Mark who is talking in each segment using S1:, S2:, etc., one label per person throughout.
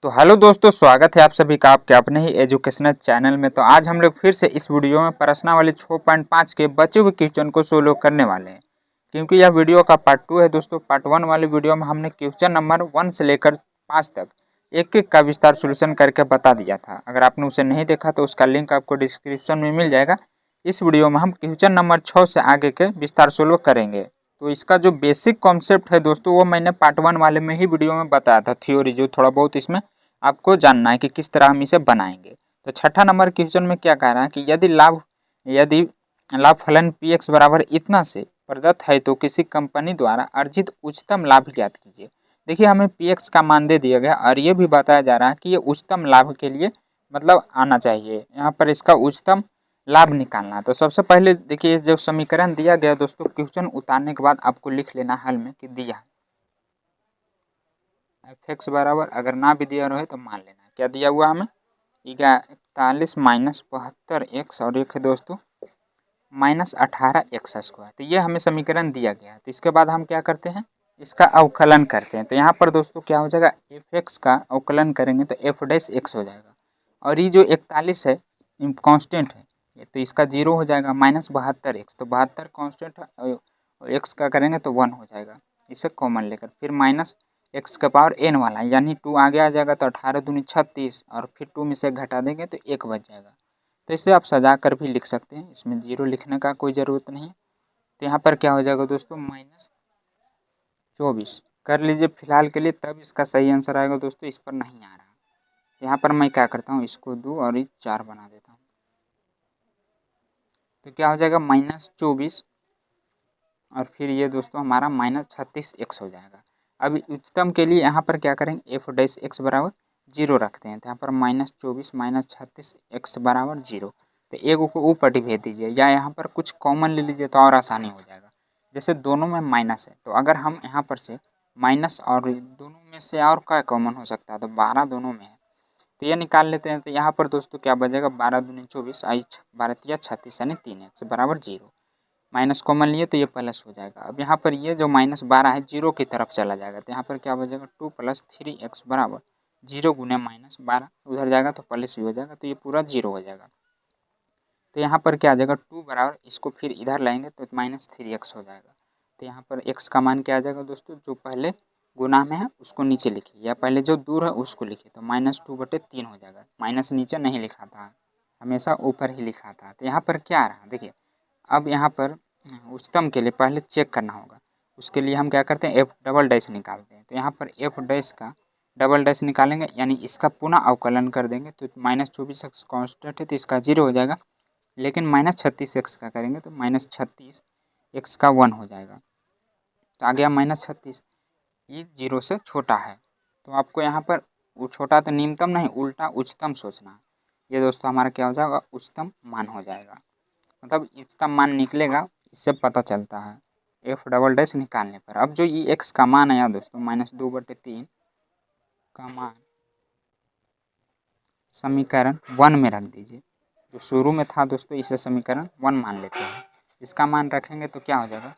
S1: तो हेलो दोस्तों, स्वागत है आप सभी का आपके अपने ही एजुकेशनल चैनल में। तो आज हम लोग फिर से इस वीडियो में प्रश्नावली 6.5 के बचे हुए क्वेश्चन को सोल्व करने वाले हैं, क्योंकि यह वीडियो का पार्ट 2 है दोस्तों। पार्ट 1 वाले वीडियो में हमने क्वेश्चन नंबर 1 से लेकर 5 तक एक एक का विस्तार सोल्यूशन करके बता दिया था। अगर आपने उसे नहीं देखा तो उसका लिंक आपको डिस्क्रिप्शन में मिल जाएगा। इस वीडियो में हम क्वेश्चन नंबर 6 से आगे के विस्तार सोल्व करेंगे। तो इसका जो बेसिक कॉन्सेप्ट है दोस्तों, वो मैंने पार्ट 1 वाले में ही वीडियो में बताया था। थ्योरी जो थोड़ा बहुत इसमें आपको जानना है कि किस तरह हम इसे बनाएंगे। तो छठा नंबर क्वेश्चन में क्या कह रहा है कि यदि लाभ फलन पी एक्स बराबर इतना से प्रदत्त है तो किसी कंपनी द्वारा अर्जित उच्चतम लाभ ज्ञात कीजिए। देखिए, हमें पी एक्स का मान दे दिया गया और ये भी बताया जा रहा है कि ये उच्चतम लाभ के लिए मतलब आना चाहिए। यहाँ पर इसका उच्चतम लाभ निकालना। तो सबसे पहले देखिए, जो समीकरण दिया गया दोस्तों, क्वेश्चन उतारने के बाद आपको लिख लेना हल में कि दिया है एफ एक्स बराबर, अगर ना भी दिया रहे तो मान लेना क्या दिया हुआ हमें 41 माइनस 72 एक्स और एक है दोस्तों माइनस 18 एक्स स्क्वायर। तो ये हमें समीकरण दिया गया है। तो इसके बाद हम क्या करते हैं, इसका अवकलन करते हैं। तो यहाँ पर दोस्तों क्या हो जाएगा, एफ एक्स का अवकलन करेंगे तो एफ डैश एक्स हो जाएगा। और ये जो 41 है कांस्टेंट है, तो इसका 0 हो जाएगा। माइनस 72 एक्स, तो 72 कांस्टेंट है और एक्स का करेंगे तो 1 हो जाएगा। इसे कॉमन लेकर फिर माइनस एक्स का पावर एन वाला यानी 2 आगे आ जाएगा। तो 18 दूनी 36 और फिर 2 में से घटा देंगे तो 1 बच जाएगा। तो इसे आप सजा कर भी लिख सकते हैं, इसमें 0 लिखने का कोई ज़रूरत नहीं है। तो यहाँ पर क्या हो जाएगा दोस्तों, माइनस 24 कर लीजिए फिलहाल के लिए, तब इसका सही आंसर आएगा दोस्तों। इस पर नहीं आ रहा। यहाँ पर मैं क्या करता हूँ, इसको 2 और ये 4 बना देता हूँ। तो क्या हो जाएगा माइनस 24 और फिर ये दोस्तों हमारा माइनस 36 एक्स हो जाएगा। अब उच्चतम के लिए यहाँ पर क्या करेंगे, एफ डैश एक्स बराबर 0 रखते हैं। तो यहाँ पर माइनस 24 माइनस 36 एक्स बराबर 0। तो एक को ऊपर ही भेज दीजिए या यहाँ पर कुछ कॉमन ले लीजिए तो और आसानी हो जाएगा। जैसे दोनों में माइनस है, तो अगर हम यहाँ पर से माइनस और दोनों में से और क्या कॉमन हो सकता है, तो 12 दोनों में है तो ये निकाल लेते हैं। तो यहाँ पर दोस्तों क्या बचेगा, 12 दूनी 24 आई 12 36 यानी 3 एक्स बराबर 0। माइनस कॉमन लिए तो ये प्लस हो जाएगा। अब यहाँ पर ये जो माइनस 12 है 0 की तरफ चला जाएगा। तो यहाँ पर क्या बचेगा, 2 + 3x बराबर 0 गुने माइनस 12 उधर जाएगा तो प्लस भी हो जाएगा। तो ये पूरा 0 हो जाएगा। तो यहाँ पर क्या आ जाएगा, 2 बराबर इसको फिर इधर लाएंगे तो माइनस 3x हो जाएगा। तो यहाँ पर x का मान क्या आ जाएगा दोस्तों, जो पहले गुना में है उसको नीचे लिखिए या पहले जो दूर है उसको लिखिए। तो -2/3 हो जाएगा। माइनस नीचे नहीं लिखा था, हमेशा ऊपर ही लिखा था। तो यहाँ पर क्या आ रहा है देखिए, अब यहाँ पर उच्चतम के लिए पहले चेक करना होगा। उसके लिए हम क्या करते हैं, एफ डबल डैश निकालते हैं। तो यहाँ पर एफ डैश का डबल डैश निकालेंगे यानी इसका पुनः अवकलन कर देंगे। तो -24 एक्स कॉन्स्टेंट है तो इसका 0 हो जाएगा। लेकिन -36 एक्स का करेंगे तो -36 एक्स का 1 हो जाएगा। तो आ गया -36, ये 0 से छोटा है। तो आपको यहाँ पर वो छोटा तो न्यूनतम नहीं, उल्टा उच्चतम सोचना है। ये दोस्तों हमारा क्या हो जाएगा, उच्चतम मान हो जाएगा। मतलब उच्चतम मान निकलेगा, इससे पता चलता है एफ डबल डैश निकालने पर। अब जो ये एक्स का मान आया दोस्तों -2/3 का मान समीकरण 1 में रख दीजिए। जो शुरू में था दोस्तों इसे समीकरण 1 मान लेते हैं। इसका मान रखेंगे तो क्या हो जाएगा,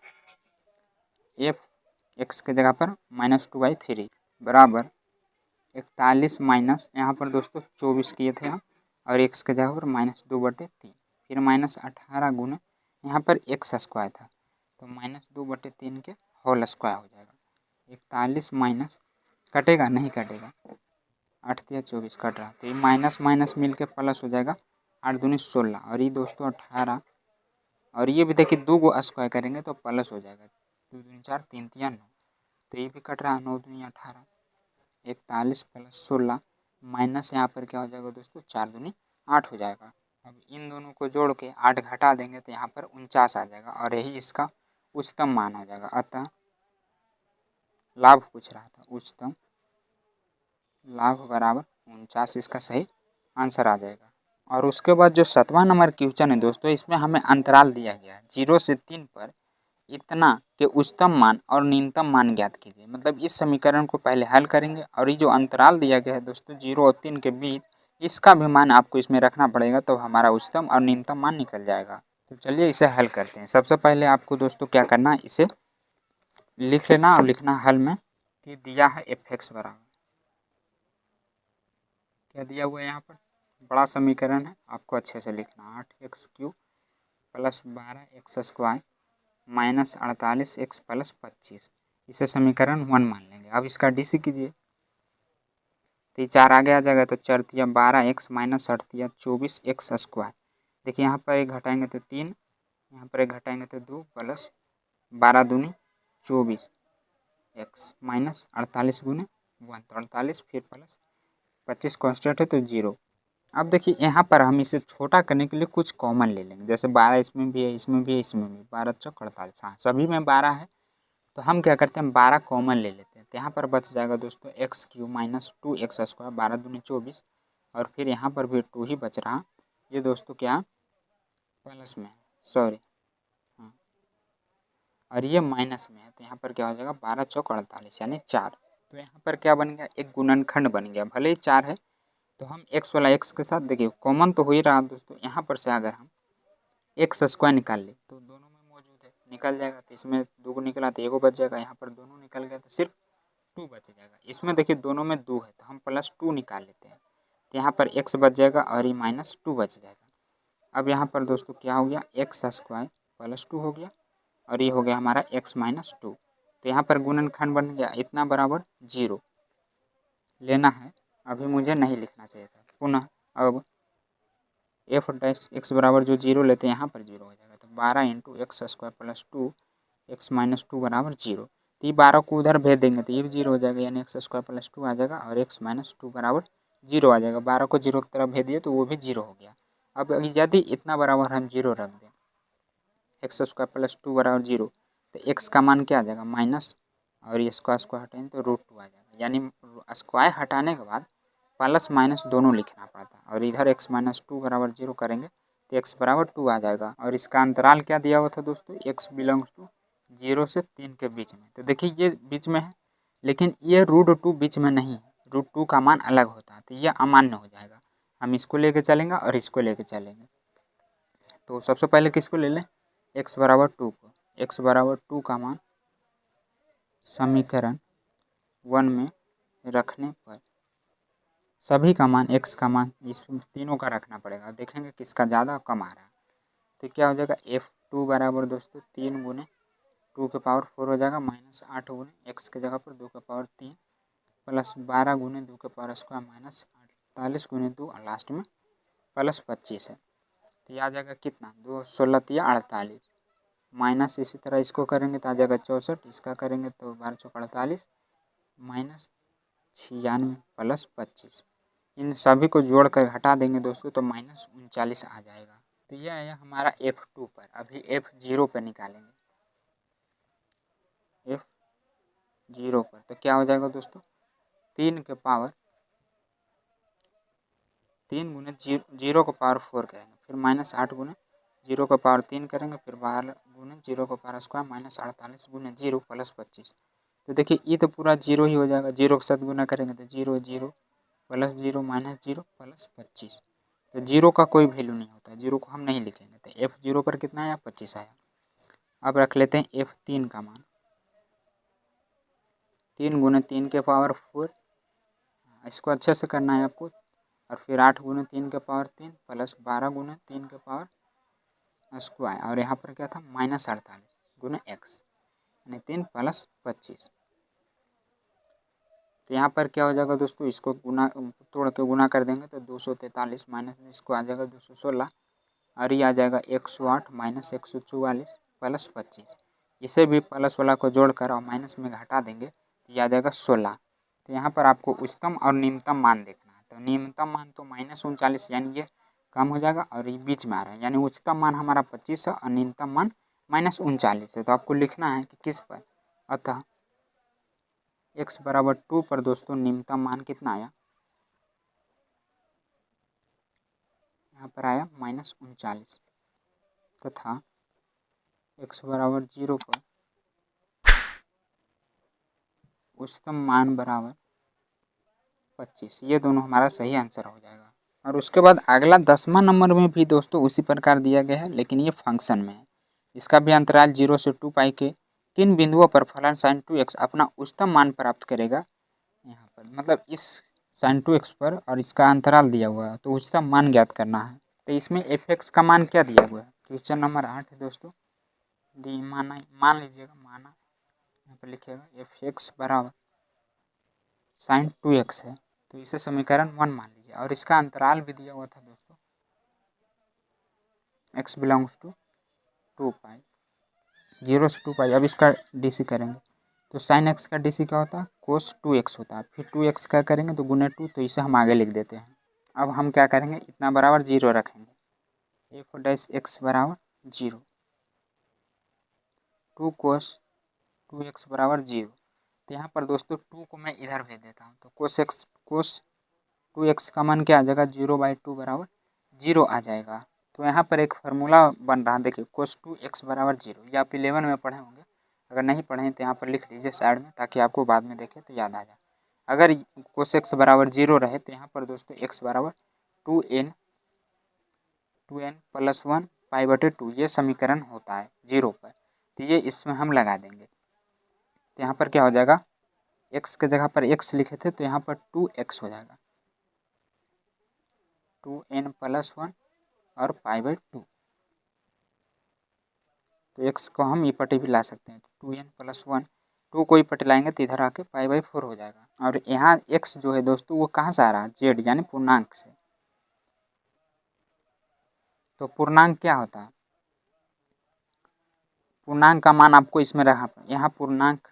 S1: एफ एक्स के जगह पर -2/3 बराबर 41 माइनस यहाँ पर दोस्तों 24 किए थे हम, और एक्स के जगह पर -2/3 फिर -18 गुना यहाँ पर एक्स स्क्वायर था तो -2/3 के होल स्क्वायर हो जाएगा। 41 माइनस कटेगा नहीं कटेगा, 8 या 24 कट रहा तो ये माइनस माइनस मिल के प्लस हो जाएगा। 8 दूनी 16 और ये दोस्तों 18 और ये भी देखिए 2 को स्क्वायर करेंगे तो प्लस हो जाएगा। 2 दूनी 4 3 3 9 तो ये भी कट रहा है। 9 दूनी 18 41 + 16 माइनस यहाँ पर क्या हो जाएगा दोस्तों, 4 दूनी 8 हो जाएगा। अब इन दोनों को जोड़ के 8 घटा देंगे तो यहाँ पर 49 आ जाएगा और यही इसका उच्चतम मान हो जाएगा। अतः लाभ पूछ रहा था, उच्चतम लाभ बराबर 49 इसका सही आंसर आ जाएगा। और उसके बाद जो 7वां नंबर क्वेश्चन है दोस्तों, इसमें हमें अंतराल दिया गया है 0 से 3 पर इतना के उच्चतम मान और न्यूनतम मान ज्ञात कीजिए। मतलब इस समीकरण को पहले हल करेंगे और ये जो अंतराल दिया गया है दोस्तों 0 और 3 के बीच, इसका भी मान आपको इसमें रखना पड़ेगा तो हमारा उच्चतम और न्यूनतम मान निकल जाएगा। तो चलिए इसे हल करते हैं। सबसे पहले आपको दोस्तों क्या करना है, इसे लिख लेना और लिखना हल में कि दिया है एफ एक्स बराबर क्या दिया हुआ है यहाँ पर, बड़ा समीकरण है, आपको अच्छे से लिखना। 8x³ plus 12x² minus 48x plus 25, इसे समीकरण 1 मान लेंगे। अब इसका DC कीजिए तो ये 4 आगे आ जाएगा, तो 4 तिया 12x माइनस 8 तिया 24x²। देखिए यहाँ पर एक घटाएंगे तो 3, यहाँ पर एक घटाएंगे तो 2 प्लस 12 दूनी 24x माइनस 48 गुने 1, तो 48 फिर प्लस 25 कॉन्स्टेंट है तो 0। अब देखिए यहाँ पर हम इसे छोटा करने के लिए कुछ कॉमन ले लेंगे, जैसे 12 इसमें भी है, इसमें भी है, इसमें भी, 12 चौक 48, हाँ सभी में 12 है, तो हम क्या करते हैं 12 कॉमन ले लेते हैं। तो यहाँ पर बच जाएगा दोस्तों x³ माइनस 2x², 12 दूनी 24, और फिर यहाँ पर भी 2 ही बच रहा। ये दोस्तों क्या प्लस में है, सॉरी हाँ, और ये माइनस में है, तो यहाँ पर क्या हो जाएगा 12 चौक 48 यानी 4। तो यहाँ पर क्या बन गया, एक गुणनखंड बन गया, भले ही 4 है। तो हम x वाला x के साथ देखिए कॉमन तो हो ही रहा दोस्तों, यहाँ पर से अगर हम x² निकाल ले तो दोनों में मौजूद है, निकल जाएगा। तो इसमें 2 को निकला तो 1 बच जाएगा, यहाँ पर दोनों निकल गया तो सिर्फ 2 बच जाएगा। इसमें देखिए दोनों में 2 है तो हम +2 निकाल लेते हैं, तो यहाँ पर x बच जाएगा और ये -2 बच जाएगा। अब यहाँ पर दोस्तों क्या हो गया, x² +2 हो गया और ये हो गया हमारा x -2। तो यहाँ पर गुणनखंड बन गया, इतना बराबर 0 लेना है, अभी मुझे नहीं लिखना चाहिए था। पुनः अब f' बराबर जो 0 लेते हैं यहाँ पर 0 हो जाएगा, तो 12 × x² + 2 x - 2 बराबर 0। तो ये 12 को उधर भेज देंगे तो ये भी 0 हो जाएगा, यानी x² + 2 आ जाएगा और x - 2 बराबर 0 आ जाएगा। 12 को 0 की तरफ भेज दिए तो वो भी 0 हो गया। अब यदि इतना बराबर हम 0 रख दें, x² + 2 बराबर 0, तो x का मान क्या आ जाएगा माइनस, और ये स्क्वायर हटाएंगे तो √2 आ जाएगा। यानी स्क्वायर हटाने के बाद प्लस माइनस दोनों लिखना पड़ता है, और इधर x - 2 बराबर 0 करेंगे तो x बराबर 2 आ जाएगा। और इसका अंतराल क्या दिया हुआ था दोस्तों, x बिलोंग्स टू 0 से 3 के बीच में। तो देखिए ये बीच में है, लेकिन ये √2 बीच में नहीं है, √2 का मान अलग होता है, तो ये अमान्य हो जाएगा। हम इसको लेके चलेंगे और इसको लेके चलेंगे। तो सबसे पहले किसको ले लें, x बराबर 2 को। x बराबर 2 का मान समीकरण 1 में रखने पर सभी का मान, x का मान, इस तीनों का रखना पड़ेगा, देखेंगे किसका ज़्यादा कम आ रहा है। तो क्या हो जाएगा, f2 बराबर दोस्तों 3 गुने 2 के पावर 4 हो जाएगा, -8 गुने x की जगह पर 2 के पावर 3 प्लस 12 गुने 2 के पावर स्क्वायर माइनस 48 गुने 2 और लास्ट में +25 है। तो ये आ जाएगा कितना, 2 16 तिया 48 माइनस, इसी तरह इसको करेंगे तो आ जाएगा 64, इसका करेंगे तो 12 चौक 48 माइनस 96 प्लस 25। इन सभी को जोड़ कर घटा देंगे दोस्तों तो -39 आ जाएगा। तो यह है हमारा F2 पर। अभी F0 पर निकालेंगे, F0 पर तो क्या हो जाएगा दोस्तों, 3 के पावर 3 गुने 0 को पावर 4 करेंगे, फिर -8 गुने 0 को पावर 3 करेंगे, फिर 12 गुने 0 को पावर स्क्वायर माइनस 48 गुने 0 प्लस 25। तो देखिए ये तो पूरा 0 ही हो जाएगा, 0 के साथ गुना करेंगे तो 0 0 प्लस 0 माइनस 0 प्लस 25। तो 0 का कोई वैल्यू नहीं होता, 0 को हम नहीं लिखेंगे। तो F0 पर कितना आया, 25 आया। अब रख लेते हैं F3 का मान, 3 गुने 3 के पावर 4, इसको अच्छे से करना है आपको, और फिर 8 गुने 3 के पावर 3 प्लस 12 गुने 3 के पावर स्क्वायर, और यहाँ पर क्या था -48 गुने x, यानी 3 प्लस 25। तो यहाँ पर क्या हो जाएगा दोस्तों, इसको गुना तोड़ के गुना कर देंगे तो 243 माइनस में इसको आ जाएगा 216, और ये आ जाएगा 108 माइनस 144 प्लस 25। इसे भी प्लस वाला को जोड़कर और माइनस में घटा देंगे तो ये आ जाएगा 16। तो यहाँ पर आपको उच्चतम और निम्नतम मान देखना है। तो निम्नतम मान तो -39 यानी ये कम हो जाएगा, और ये बीच में आ रहा है, यानी उच्चतम मान हमारा 25 है और न्यूनतम मान -39 है। तो आपको लिखना है कि किस पर, अतः x बराबर 2 पर दोस्तों निम्नतम मान कितना आया, यहाँ पर आया -39, तथा x बराबर 0 पर उच्चतम मान बराबर 25। ये दोनों हमारा सही आंसर हो जाएगा। और उसके बाद अगला 10वां नंबर में भी दोस्तों उसी प्रकार दिया गया है, लेकिन ये फंक्शन में है। इसका भी अंतराल 0 से 2 पाई के किन बिंदुओं पर फलन sin 2x अपना उच्चतम मान प्राप्त करेगा। यहाँ पर मतलब इस sin 2x पर और इसका अंतराल दिया हुआ है, तो उच्चतम मान ज्ञात करना है। तो इसमें f(x) का मान क्या दिया हुआ है? क्वेश्चन नंबर 8 है दोस्तों। मान लीजिएगा, यहाँ पर लिखिएगा f(x) बराबर sin 2x है, तो इसे समीकरण 1 मान लीजिए और इसका अंतराल भी दिया हुआ था दोस्तों, x बिलोंग्स टू 2 पाई, 0 से 2 पाई। अब इसका DC करेंगे तो sin x का DC क्या होता है? cos 2x होता है। फिर 2x क्या करेंगे तो गुने 2, तो इसे हम आगे लिख देते हैं। अब हम क्या करेंगे, इतना बराबर 0 रखेंगे, f(x) बराबर 0, 2 cos 2x बराबर 0। तो यहाँ पर दोस्तों 2 को मैं इधर भेज देता हूँ, तो cos 2x का मान क्या आ जाएगा? 0/2 बराबर 0 आ जाएगा। तो यहाँ पर एक फार्मूला बन रहा है, देखिए cos 2x बराबर 0, ये आप 11 में पढ़े होंगे, अगर नहीं पढ़े तो यहाँ पर लिख लीजिए साइड में, ताकि आपको बाद में देखें तो याद आ जाए। अगर cos x बराबर 0 रहे तो यहाँ पर दोस्तों x बराबर 2n + 1 π/2, ये समीकरण होता है 0 पर, तो ये इसमें हम लगा देंगे। तो यहाँ पर क्या हो जाएगा, x के जगह पर x लिखे थे तो यहाँ पर 2x हो जाएगा, 2n + 1 और π/2। तो x को हम इपटे भी ला सकते हैं, 2n + 1, 2 को इपटे लाएंगे तो इधर आके π/4 हो जाएगा। और यहाँ x जो है दोस्तों वो कहाँ से आ रहा है? z यानी पूर्णांक से। तो पूर्णांक क्या होता है? पूर्णांक का मान आपको इसमें रखा, यहाँ पूर्णांक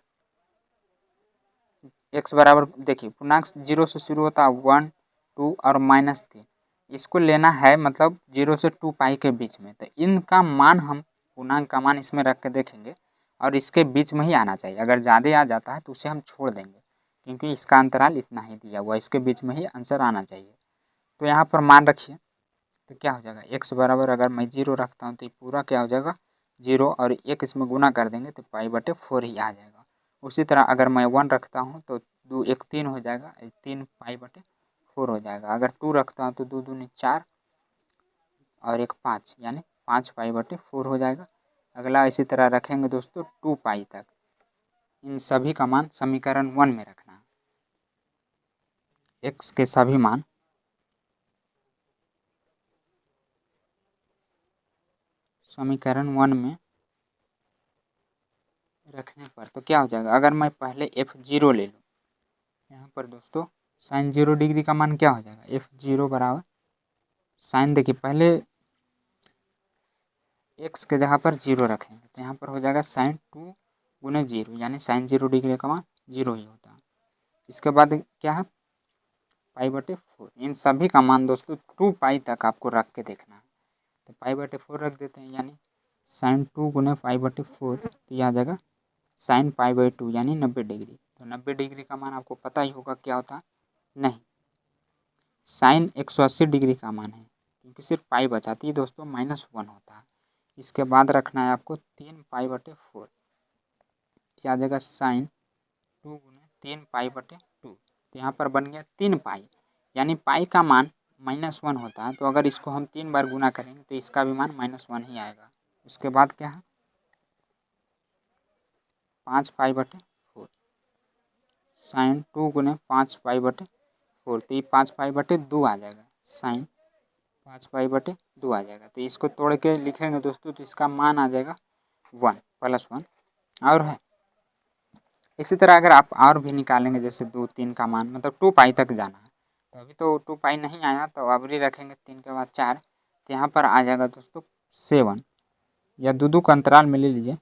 S1: x बराबर, देखिए पूर्णांक 0 से शुरू होता है, 1, 2 और -3, इसको लेना है मतलब 0 से 2 पाई के बीच में। तो इनका मान हम पूर्णांक का मान इसमें रख के देखेंगे और इसके बीच में ही आना चाहिए। अगर ज़्यादा आ जाता है तो उसे हम छोड़ देंगे, क्योंकि इसका अंतराल इतना ही दिया हुआ है, इसके बीच में ही आंसर आना चाहिए। तो यहाँ पर मान रखिए, तो क्या हो जाएगा, x बराबर अगर मैं 0 रखता हूँ तो ये पूरा क्या हो जाएगा 0, और 1 इसमें गुना कर देंगे तो π/4 ही आ जाएगा। उसी तरह अगर मैं 1 रखता हूँ तो 2 1 3 हो जाएगा, 3 π/4 हो जाएगा। अगर 2 रखता हूँ तो 2 दूनी 4 और 1 5, यानी 5 π/4 हो जाएगा। अगला इसी तरह रखेंगे दोस्तों 2 पाई तक। इन सभी का मान समीकरण 1 में रखना है, x के सभी मान समीकरण 1 में रखने पर तो क्या हो जाएगा, अगर मैं पहले f0 ले लूँ, यहाँ पर दोस्तों sin 0 डिग्री का मान क्या हो जाएगा, f0 बराबर साइन, देखिए पहले x के जगह पर 0 रखेंगे तो यहाँ पर हो जाएगा sin 2 गुने 0, यानी sin 0 डिग्री का मान 0 ही होता है। इसके बाद क्या है, π/4। इन सभी का मान दोस्तों 2 पाई तक आपको रख के देखना है, तो π/4 रख देते हैं, यानी sin 2 गुने π/4, तो यह आ जाएगा sin π/2 यानी 90 डिग्री। तो 90 डिग्री का मान आपको पता ही होगा क्या होता है, नहीं, sin 180 डिग्री का मान है, क्योंकि सिर्फ पाई बचाती है दोस्तों, -1 होता है। इसके बाद रखना है आपको 3 π/4, क्या आ जाएगा sin 2 गुने 3 π/2, तो यहाँ पर बन गया 3 पाई, यानी पाई का मान -1 होता है। तो अगर इसको हम 3 बार गुना करेंगे तो इसका भी मान -1 ही आएगा। उसके बाद क्या है 5 π/4, sin 2 गुने 5 π/4, तो ये 5 π/2 आ जाएगा, sin 5 π/2 आ जाएगा। तो इसको तोड़ के लिखेंगे दोस्तों तो इसका मान आ जाएगा 1 + 1, और है इसी तरह अगर आप और भी निकालेंगे, जैसे 2 3 का मान, मतलब 2 पाई तक जाना है, तो अभी तो 2 पाई नहीं आया, तो अबरी रखेंगे 3 के बाद 4, तो यहाँ पर आ जाएगा दोस्तों 7, या 2 का अंतराल में ले लीजिए,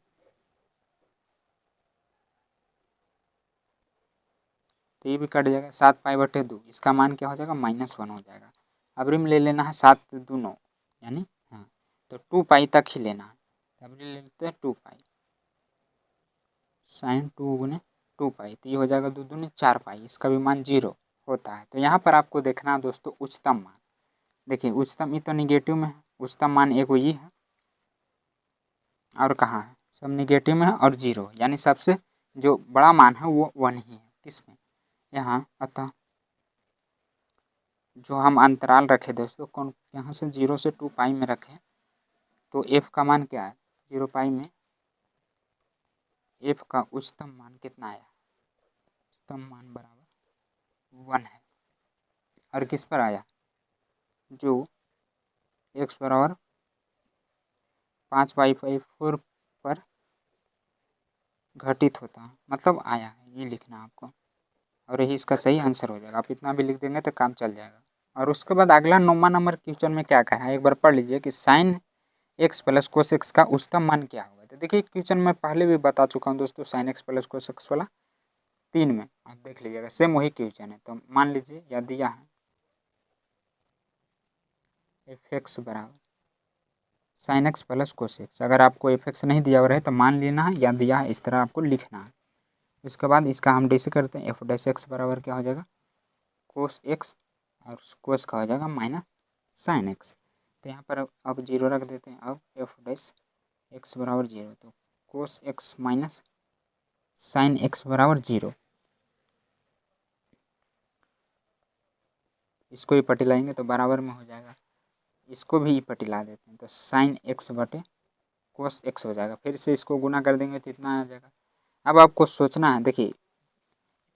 S1: तो ये भी कट जाएगा, 7 π/2, इसका मान क्या हो जाएगा -1 हो जाएगा। अबरी में ले लेना है 7 2 9, यानी हाँ, तो 2 पाई तक ही लेना है, अबरी ले लेते हैं 2 पाई, sin 2 गुने 2 पाई, तो ये हो जाएगा 2 दूनी 4 पाई, इसका भी मान 0 होता है। तो यहाँ पर आपको देखना है दोस्तों उच्चतम मान, देखिए उच्चतम ये तो निगेटिव में है, उच्चतम मान एक ये है, और कहाँ है, सब निगेटिव में है और 0, यानी सबसे जो बड़ा मान है वो 1 ही है, किसमें, यहाँ। अतः जो हम अंतराल रखे दोस्तों, कौन, यहाँ से 0 से 2 पाई में रखें, तो f का मान क्या है, 0 पाई में f का उच्चतम मान कितना आया, उच्चतम मान बराबर 1 है। और किस पर आया, जो x बराबर 5/4 पर घटित होता है, मतलब आया है, ये लिखना आपको, और यही इसका सही आंसर हो जाएगा। आप इतना भी लिख देंगे तो काम चल जाएगा। और उसके बाद अगला 9वां नंबर क्वेश्चन में क्या कहा है, एक बार पढ़ लीजिए कि sine x plus cos x का उच्चतम मान क्या होगा। तो देखिए क्वेश्चन में पहले भी बता चुका हूँ दोस्तों, sine x plus cos x वाला 3 में आप देख लीजिएगा, सेम वही क्वेश्चन है। तो मान लीजिए या दिया है एफ एक्स बराबर sine x plus cos x. अगर आपको एफ एक्स नहीं दिया हुआ रहे तो मान लेना है, या दिया है इस तरह आपको लिखना है। उसके बाद इसका हम डैश करते हैं, एफ डैश एक्स बराबर क्या हो जाएगा, कोस एक्स, और कोस का हो जाएगा माइनस साइन एक्स। तो यहाँ पर अब 0 रख देते हैं। अब एफ डैश एक्स बराबर 0, तो cos x minus sine x बराबर 0। इसको ही पटी लाएंगे तो बराबर में हो जाएगा, इसको भी पटी ला देते हैं तो साइन एक्स बटे कोस एक्स हो जाएगा। फिर से इसको गुना कर देंगे तो इतना आ जाएगा। अब आपको सोचना है, देखिए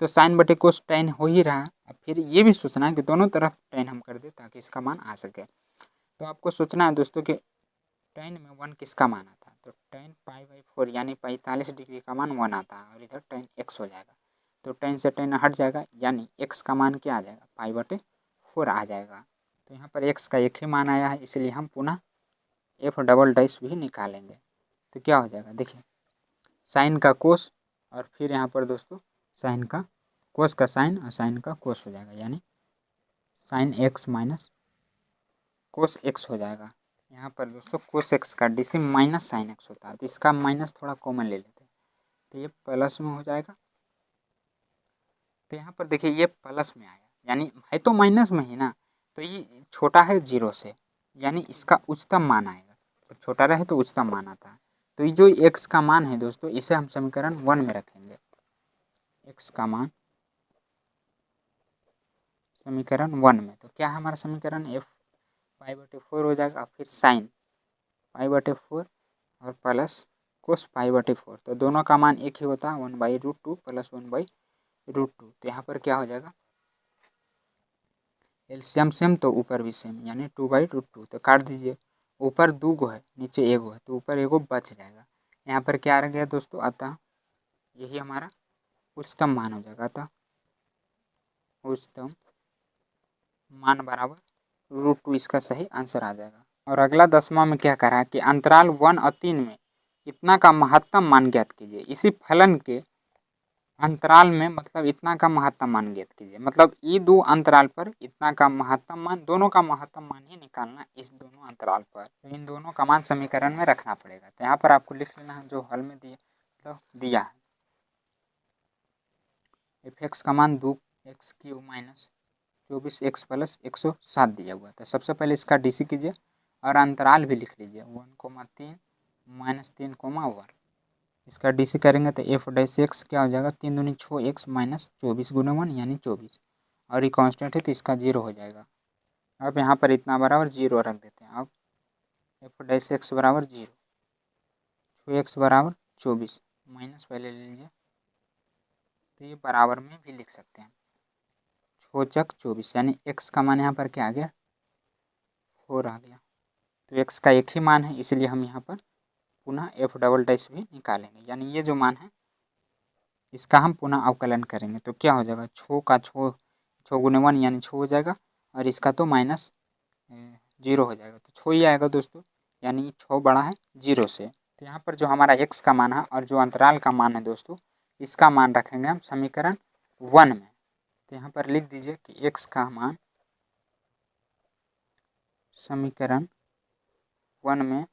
S1: तो साइन बटे कोस टेन हो ही रहा है, अब फिर ये भी सोचना है कि दोनों तरफ टेन हम कर दे ताकि इसका मान आ सके। तो आपको सोचना है दोस्तों कि टेन में 1 किसका मान आता है, तो टेन π/4 यानी 45 डिग्री का मान 1 आता है, और इधर टेन एक्स हो जाएगा। तो टेन से टेन हट जाएगा, यानी एक्स का मान क्या आ जाएगा, π/4 आ जाएगा। तो यहाँ पर एक्स का एक ही मान आया है, इसलिए हम पुनः एफ डबल डैश भी निकालेंगे। तो क्या हो जाएगा, देखिए साइन का कोस, और फिर यहाँ पर दोस्तों साइन का कोस का साइन और साइन का कोस हो जाएगा, यानी sine x minus cos x हो जाएगा। यहाँ पर दोस्तों कोस एक्स का डी से माइनस साइन एक्स होता है, तो इसका माइनस थोड़ा कॉमन ले लेते हैं, तो ये प्लस में हो जाएगा। तो यहाँ पर देखिए ये प्लस में आया, यानी है तो माइनस में ही ना, तो ये छोटा है 0 से, यानी इसका उच्चतम मान आएगा। जब छोटा रहे तो उच्चतम मान आता है। तो ये जो x का मान है दोस्तों, इसे हम समीकरण 1 में रखेंगे। x का मान समीकरण 1 में, तो क्या है हमारा समीकरण, एफ π/4 हो जाएगा, फिर साइन π/4 और प्लस कोस π/4। तो दोनों का मान एक ही होता है, 1/√2 प्लस 1/√2। तो यहाँ पर क्या हो जाएगा, एलसीएम सेम तो ऊपर भी सेम, यानी 2/√2। तो काट दीजिए, ऊपर 2 गो है नीचे 1 गो है, तो ऊपर 1 गो बच जाएगा। यहाँ पर क्या आ गया दोस्तों, अतः यही हमारा उच्चतम मान हो जाएगा। अतः उच्चतम मान बराबर √2 इसका सही आंसर आ जाएगा। और अगला 10वां में क्या करा है कि अंतराल 1 और 3 में इतना का महत्तम मान ज्ञात कीजिए। इसी फलन के अंतराल में मतलब इतना का महत्तम मान ज्ञात कीजिए, मतलब ये दो अंतराल पर इतना का महत्तम मान, दोनों का महत्तम मान ही निकालना इस दोनों अंतराल पर। तो इन दोनों का मान समीकरण में रखना पड़ेगा। तो यहाँ पर आपको लिख लेना है जो हल में दिया मतलब दिया है, एफ एक्स का मान 2x³ माइनस 24x प्लस 107 दिया हुआ था। सबसे पहले इसका डीसी कीजिए और अंतराल भी लिख लीजिए 1,3 -3,1। इसका डीसी करेंगे तो एफ डैश एक्स क्या हो जाएगा, 3 दूनी 6x माइनस 24 गुना 1 यानी 24, और ये कांस्टेंट है तो इसका 0 हो जाएगा। अब यहाँ पर इतना बराबर 0 रख देते हैं। अब एफ डैश एक्स बराबर 0, 6x बराबर 24 माइनस पहले ले लीजिए, तो ये बराबर में भी लिख सकते हैं 6×4 24, यानी x का मान यहाँ पर क्या आ गया, 4 आ गया। तो x का एक ही मान है, इसलिए हम यहाँ पर पुनः एफ डबल डैश भी निकालेंगे, यानी ये जो मान है इसका हम पुनः अवकलन करेंगे। तो क्या हो जाएगा, 6 का 6 गुने 1 यानी 6 हो जाएगा, और इसका तो माइनस 0 हो जाएगा, तो 6 ही आएगा दोस्तों, यानी 6 बड़ा है 0 से। तो यहाँ पर जो हमारा x का मान है और जो अंतराल का मान है दोस्तों, इसका मान रखेंगे हम समीकरण 1 में। तो यहाँ पर लिख दीजिए कि x का मान समीकरण 1 में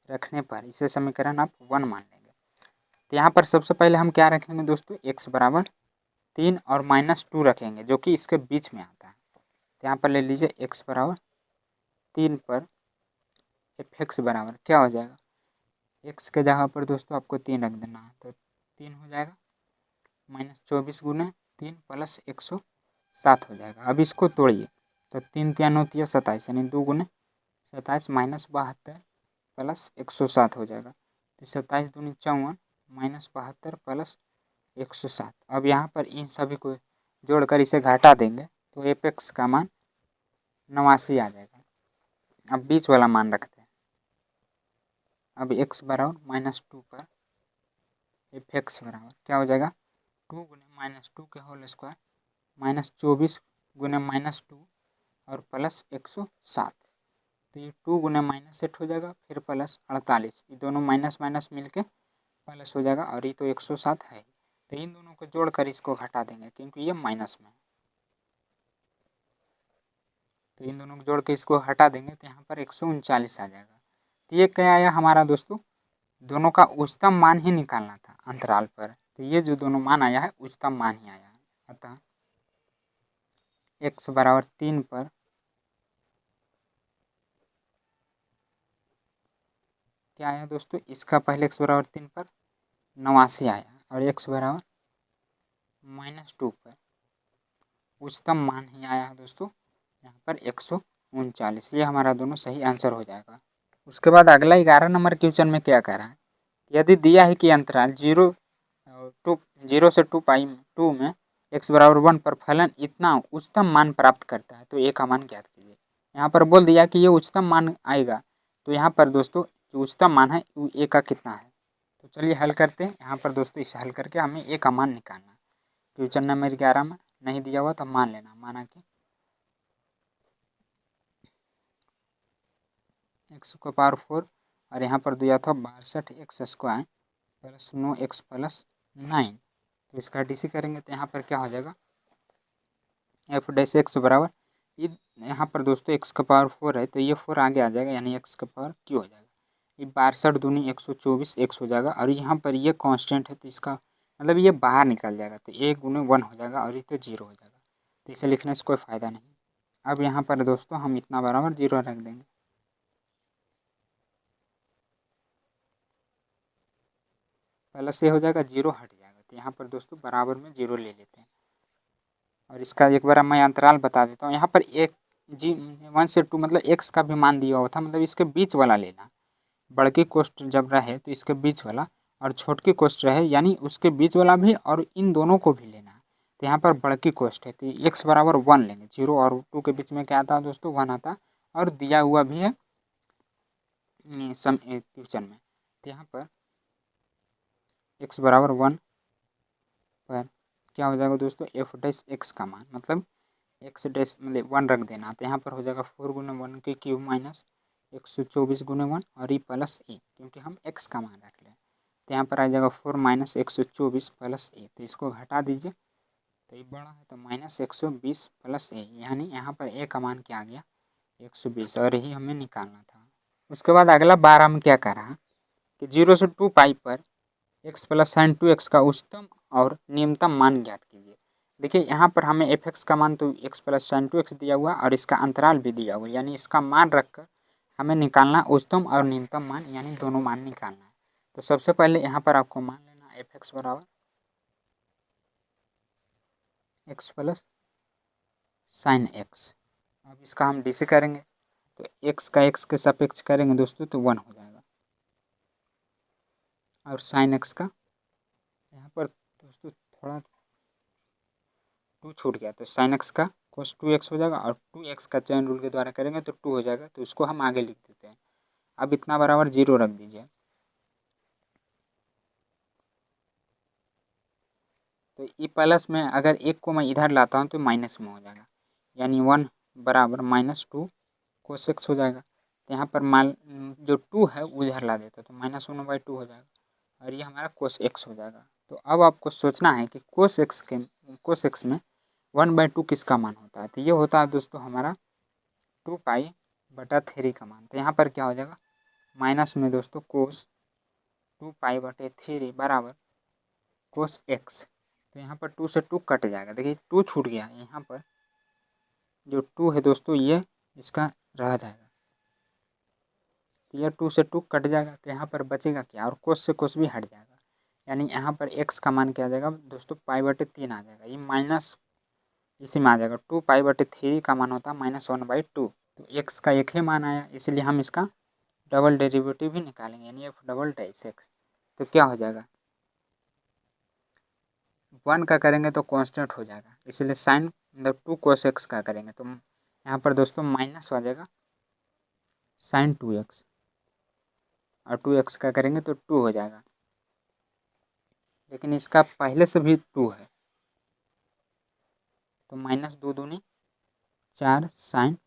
S1: रखने पर इसे समीकरण आप 1 मान लेंगे। तो यहाँ पर सबसे पहले हम क्या रखेंगे दोस्तों, x बराबर 3 और -2 रखेंगे जो कि इसके बीच में आता है। तो यहाँ पर ले लीजिए x बराबर 3 पर एफ एक्स बराबर क्या हो जाएगा, x के जगह पर दोस्तों आपको 3 रख देना है, तो 3 हो जाएगा -24 गुने 3 प्लस 107 हो जाएगा। अब इसको तोड़िए, तो 3 3 होती है 27, यानी 2 गुने 27 -72 प्लस 107 हो जाएगा। तो 27 दूनी 54 -72 प्लस 107। अब यहाँ पर इन सभी को जोड़कर इसे घटा देंगे तो एफ एक्स का मान 89 आ जाएगा। अब बीच वाला मान रखते हैं। अब x बराबर -2 पर एफ एक्स बराबर क्या हो जाएगा 2 गुने -2 के होल स्क्वायर -24 गुने -2 और प्लस 107। तो ये 2 गुने -8 हो जाएगा, फिर प्लस 48, ये दोनों माइनस माइनस मिलके प्लस हो जाएगा और ये तो 107 है। तो इन दोनों को जोड़कर इसको घटा देंगे क्योंकि ये माइनस में है। तो इन दोनों को जोड़ के इसको हटा देंगे तो यहाँ पर 139 आ जाएगा। तो ये क्या आया हमारा दोस्तों, दोनों का उच्चतम मान ही निकालना था अंतराल पर। तो ये जो दोनों मान आया है उच्चतम मान ही आया है। अतः x बराबर 3 पर क्या आया दोस्तों, इसका पहले x बराबर 3 पर 89 आया और x बराबर -2 पर उच्चतम मान ही आया है दोस्तों यहाँ पर 139। ये हमारा दोनों सही आंसर हो जाएगा। उसके बाद अगला 11 नंबर क्वेश्चन में क्या कह रहा है, यदि दिया है कि अंतराल 0 से 2 में x बराबर 1 पर फलन इतना उच्चतम मान प्राप्त करता है तो a का मान ज्ञात कीजिए। यहाँ पर बोल दिया कि ये उच्चतम मान आएगा, तो यहाँ पर दोस्तों जो उच्चतम मान है वो a का कितना है। तो चलिए हल करते हैं। यहाँ पर दोस्तों इसे हल करके हमें a का मान निकालना है। क्वेश्चन नंबर 11 में नहीं दिया हुआ तो मान लेना, माना कि x को पावर 4 और यहाँ पर दिया था 62x square plus 9x plus 9। तो इसका डीसी करेंगे तो यहाँ पर क्या हो जाएगा एफ डैश एक्स बराबर ये यहाँ पर दोस्तों x का पावर 4 है तो ये 4 आगे आ जाएगा यानी x का पावर q हो जाएगा। ये 62 दूनी 124 x हो जाएगा और यहाँ पर ये कांस्टेंट है तो इसका मतलब ये बाहर निकल जाएगा तो a गुने 1 हो जाएगा और ये तो 0 हो जाएगा। तो इसे लिखने से कोई फ़ायदा नहीं। अब यहाँ पर दोस्तों हम इतना बराबर 0 रख देंगे। प्लस ये हो जाएगा 0 हट जाएगा तो यहाँ पर दोस्तों बराबर में 0 ले लेते हैं। और इसका एक बार मैं अंतराल बता देता हूँ। यहाँ पर एक 1 से 2 मतलब x का भी मान दिया हुआ था, मतलब इसके बीच वाला लेना। बड़की कोष्ट जब रहे तो इसके बीच वाला और छोटकी कोष्ट रहे यानी उसके बीच वाला भी और इन दोनों को भी लेना है। तो यहाँ पर बड़की कोष्ट है तो x बराबर 1 लेंगे। 0 और 2 के बीच में क्या आता है दोस्तों 1 आता है और दिया हुआ भी है क्वेश्चन में। तो यहाँ पर x बराबर 1 पर क्या हो जाएगा दोस्तों एफ डैश एक्स का मान मतलब x डैश मतलब 1 रख देना। तो यहाँ पर हो जाएगा 4 गुने 1 के क्यूब माइनस 124 गुने 1 और ई प्लस ए क्योंकि हम x का मान रख लें। तो यहाँ पर आ जाएगा 4 माइनस 124 प्लस ए। तो इसको घटा दीजिए तो ये बड़ा है तो माइनस 120 प्लस ए यानी यहाँ पर ए का मान क्या आ गया 120 और यही हमें निकालना था। उसके बाद अगला 12 में क्या कर रहा है कि 0 से 2 पाई पर x प्लस साइन 2x का उच्चतम और न्यूनतम मान ज्ञात कीजिए। देखिए यहाँ पर हमें एफ एक्स का मान तो x प्लस साइन 2x दिया हुआ और इसका अंतराल भी दिया हुआ यानी इसका मान रखकर हमें निकालना उच्चतम और न्यूनतम मान यानी दोनों मान निकालना है। तो सबसे पहले यहाँ पर आपको मान लेना एफ एक्स बराबर x प्लस साइन x। अब इसका हम डी सी करेंगे तो x का x के सापेक्ष करेंगे दोस्तों तो 1 हो जाएगा और साइन x का यहाँ पर दोस्तों थोड़ा 2 छूट गया तो साइन एक्स का कोस 2x हो जाएगा और 2x का चैन रूल के द्वारा करेंगे तो 2 हो जाएगा। तो इसको हम आगे लिख देते हैं। अब इतना बराबर 0 रख दीजिए तो ई प्लस में अगर एक को मैं इधर लाता हूँ तो माइनस में हो जाएगा यानी 1 बराबर -2 कोस एक्स हो जाएगा। तो यहाँ पर मान जो 2 है वो इधर ला देता तो -1/2 हो जाएगा और ये हमारा कोस एक्स हो जाएगा। तो अब आपको सोचना है कि कोस एक्स में 1/2 किसका मान होता है। तो ये होता है दोस्तों हमारा 2π/3 का मान। तो यहाँ पर क्या हो जाएगा माइनस में दोस्तों कोस 2π/3 बराबर कोस एक्स। तो यहाँ पर 2 से 2 कट जाएगा। देखिए 2 छूट गया यहाँ पर जो 2 है दोस्तों ये इसका रह जाएगा। तो यह 2 से 2 कट जाएगा तो यहाँ पर बचेगा क्या और कोस से कोस भी हट जाएगा यानी यहाँ पर x का मान क्या आ जाएगा दोस्तों π/3 आ जाएगा। ये माइनस इसी में आ जाएगा 2π/3 का मान होता है -1/2। तो x का एक ही मान आया इसलिए हम इसका डबल डेरिवेटिव भी निकालेंगे यानी f डबल डैश एक्स। तो क्या हो जाएगा 1 का करेंगे तो कांस्टेंट हो जाएगा, इसलिए साइन मतलब 2 cos x का करेंगे तो यहाँ पर दोस्तों माइनस हो जाएगा साइन 2x, और 2x का करेंगे तो 2 हो जाएगा, लेकिन इसका पहले से भी 2 है तो माइनस 2 दूनी 4 साइन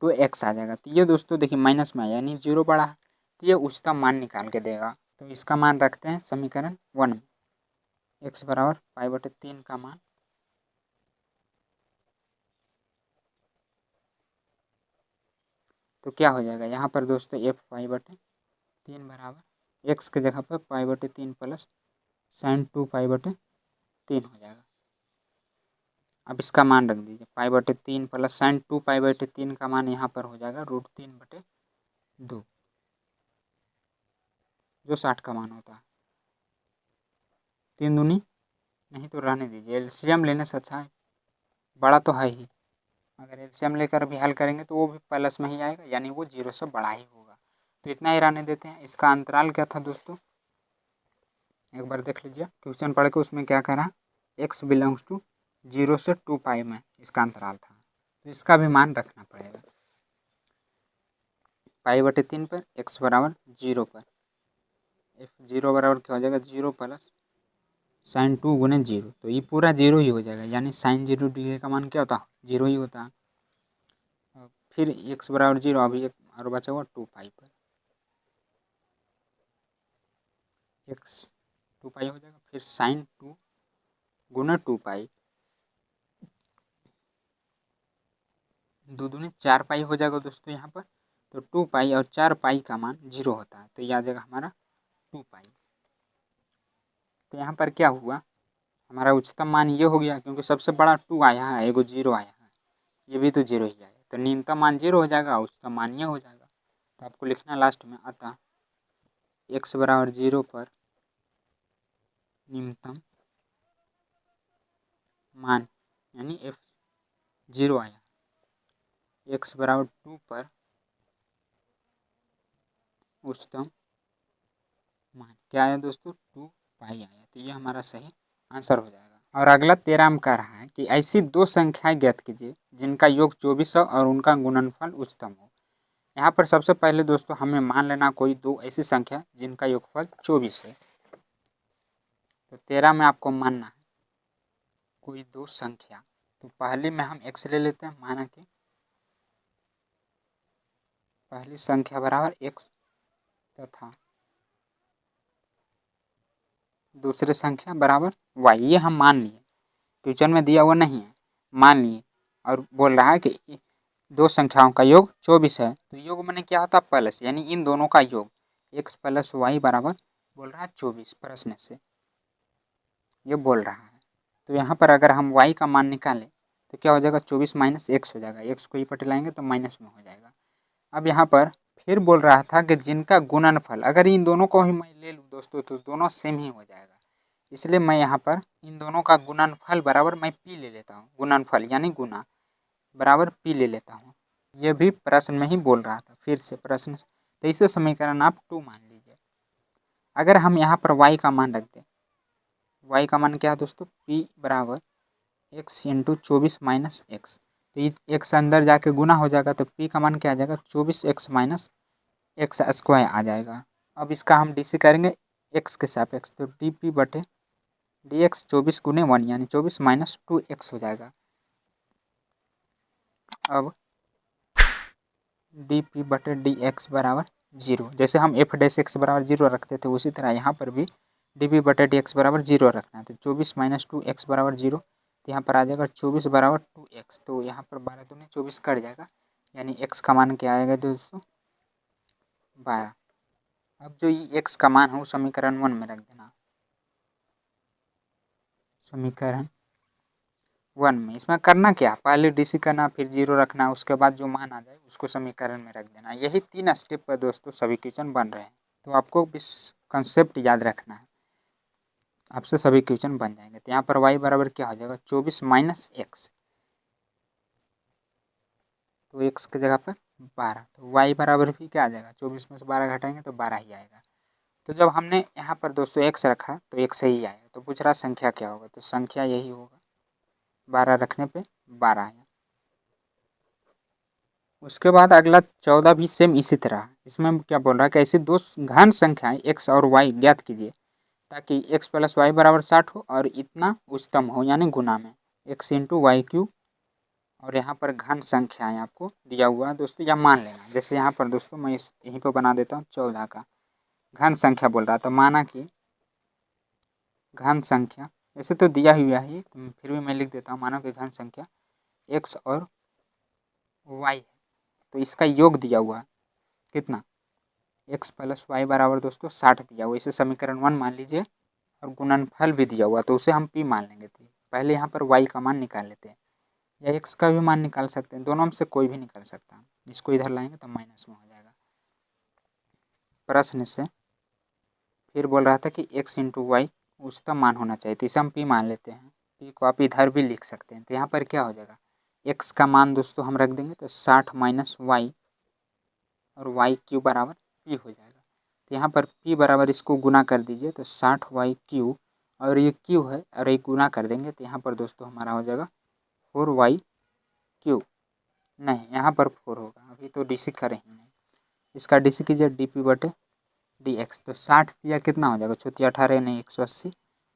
S1: 2x आ जाएगा। तो ये दोस्तों देखिए माइनस में आया यानी 0 बड़ा है, तो ये उच्चतम मान निकाल के देगा। तो इसका मान रखते हैं समीकरण 1 में, x बराबर π/3 का मान तो क्या हो जाएगा यहाँ पर दोस्तों f π/3 बराबर x के जगह पर π/3 प्लस साइन 2π/3 हो जाएगा। अब इसका मान रख दीजिए π/3 प्लस साइन 2π/3 का मान यहाँ पर हो जाएगा √3/2 जो 60 का मान होता है। 3 दूनी नहीं तो रहने दीजिए, एलसीएम लेने से अच्छा है, बड़ा तो है ही, अगर एलसीएम लेकर भी हल करेंगे तो वो भी प्लस में ही आएगा यानी वो 0 से बड़ा ही होगा। तो इतना ही रहने देते हैं। इसका अंतराल क्या था दोस्तों, एक बार देख लीजिए क्वेश्चन पढ़ के, उसमें क्या करा x बिलोंग्स टू 0 से 2π में इसका अंतराल था, तो इसका भी मान रखना पड़ेगा। π/3 पर x बराबर 0 पर f 0 बराबर क्या हो जाएगा 0 प्लस साइन 2 गुने 0, तो ये पूरा 0 ही हो जाएगा यानी साइन 0 डिग्री का मान क्या होता है 0 ही होता है। फिर x बराबर 0, अभी एक और बचा हुआ 2π पर x 2π हो जाएगा, फिर साइन 2 गुना 2π 2 दूनी 4π हो जाएगा दोस्तों यहाँ पर, तो 2π और 4π का मान 0 होता है, तो ये आ जाएगा हमारा 2π। तो यहाँ पर क्या हुआ हमारा उच्चतम मान ये हो गया, क्योंकि सबसे बड़ा 2 आया है, एगो 0 आया है, ये भी तो 0 ही आया, तो न्यूनतम मान 0 हो जाएगा, उच्चतम मान ये हो जाएगा। तो आपको लिखना लास्ट में, अतः x बराबर 0 पर न्यूनतम मान यानी f 0 आया, x बराबर 2 पर उच्चतम मान क्या आया दोस्तों 2π आया, तो ये हमारा सही आंसर हो जाएगा। और अगला 13 में कह रहा है कि ऐसी दो संख्याएं ज्ञात कीजिए जिनका योग 24 हो और उनका गुणनफल उच्चतम हो। यहाँ पर सबसे पहले दोस्तों हमें मान लेना कोई दो ऐसी संख्या जिनका योगफल 24 है। तो 13 में आपको मानना है कोई दो संख्या, तो पहली में हम x ले लेते हैं, माना कि पहली संख्या बराबर x तथा दूसरी संख्या बराबर y, ये हम मान लिए, क्वेश्चन में दिया हुआ नहीं है, मान लिए। और बोल रहा है कि दो संख्याओं का योग 24 है, तो योग मैंने क्या होता है प्लस, यानी इन दोनों का योग x प्लस वाई बराबर बोल रहा है 24, प्रश्न से ये बोल रहा है। तो यहाँ पर अगर हम y का मान निकालें तो क्या हो जाएगा 24 माइनस x हो जाएगा, x को ही पटे लाएंगे तो माइनस में हो जाएगा। अब यहाँ पर फिर बोल रहा था कि जिनका गुणनफल, अगर इन दोनों को ही मैं ले लूँ दोस्तों तो दोनों सेम ही हो जाएगा, इसलिए मैं यहाँ पर इन दोनों का गुणनफल बराबर मैं p ले लेता हूँ, गुणनफल यानी गुना बराबर p ले लेता हूँ। ये भी प्रश्न में ही बोल रहा था, फिर से प्रश्न, तो इसे समीकरण आप 2 मान लीजिए। अगर हम यहाँ पर y का मान रख दें, y का मान क्या है दोस्तों p बराबर x इंटू 24 माइनस एक्स, तो ये x अंदर जाके गुना हो जाएगा, तो p का मान क्या आ जाएगा 24x माइनस एक्स स्क्वायर आ जाएगा। अब इसका हम डी करेंगे x के सापेक्ष, तो डी पी बटे डी एक्स 24 गुने 1 यानी 24 माइनस 2x हो जाएगा। अब डी पी बटे डी एक्स बराबर 0, जैसे हम एफ डैश एक्स बराबर 0 रखते थे उसी तरह यहाँ पर भी डी पी बटे डी एक्स बराबर 0 रखना है। तो 24 माइनस 2x बराबर 0, तो यहाँ पर आ जाएगा 24 बराबर 2x, तो यहाँ पर 12 दूनी 24 कट जाएगा, यानी x का मान क्या आएगा दोस्तों 12। अब जो ये x का मान हो समीकरण 1 में रख देना, समीकरण 1 में। इसमें करना क्या, पहले डीसी करना, फिर 0 रखना, उसके बाद जो मान आ जाए उसको समीकरण में रख देना। यही 3 स्टेप पर दोस्तों सभी क्वेश्चन बन रहे हैं, तो आपको इस कंसेप्ट याद रखना है, आपसे सभी क्वेश्चन बन जाएंगे। तो यहाँ पर y बराबर क्या हो जाएगा 24 माइनस एक्स, तो x की जगह पर 12, तो y बराबर भी क्या आ जाएगा 24 में से 12 घटाएंगे तो 12 ही आएगा। तो जब हमने यहाँ पर दोस्तों x रखा तो x सही आया, तो पूछ रहा संख्या क्या होगा, तो संख्या यही होगा, 12 रखने पे 12 आया। उसके बाद अगला 14 भी सेम इसी तरह, इसमें क्या बोल रहा है कि ऐसी दो घन संख्याएं x और y ज्ञात कीजिए ताकि x + y = 60 हो और इतना उच्चतम हो, यानी गुना में x × y³ और यहाँ पर घन संख्याएं आपको दिया हुआ है दोस्तों, या मान लेना। जैसे यहाँ पर दोस्तों मैं यहीं पर बना देता हूँ 14 का घन संख्या बोल रहा था, माना कि घन संख्या, ऐसे तो दिया हुआ है तो फिर भी मैं लिख देता हूँ, मानो कि घन संख्या x और y है, तो इसका योग दिया हुआ है कितना, x + y = दोस्तों 60 दिया हुआ, इसे समीकरण 1 मान लीजिए और गुणनफल भी दिया हुआ, तो उसे हम p मान लेंगे। तो पहले यहाँ पर y का मान निकाल लेते हैं, या x का भी मान निकाल सकते हैं, दोनों में से कोई भी निकाल सकता है। इसको इधर लाएंगे तो माइनस में हो जाएगा। प्रश्न से फिर बोल रहा था कि x × y उच्चतम मान होना चाहिए, तो इसे हम p मान लेते हैं। p को आप इधर भी लिख सकते हैं, तो यहाँ पर क्या हो जाएगा, x का मान दोस्तों हम रख देंगे तो 60 - y और y³ = p हो जाएगा। तो यहाँ पर p बराबर इसको गुना कर दीजिए, तो 60 y³ और ये q है और ये गुना कर देंगे, तो यहाँ पर दोस्तों हमारा हो जाएगा 4y³, नहीं यहाँ पर 4 होगा, अभी तो डी सी करें ही नहीं, इसका डी सी कीजिए dp/dx, तो 60 दिया कितना हो जाएगा, 18 नहीं 180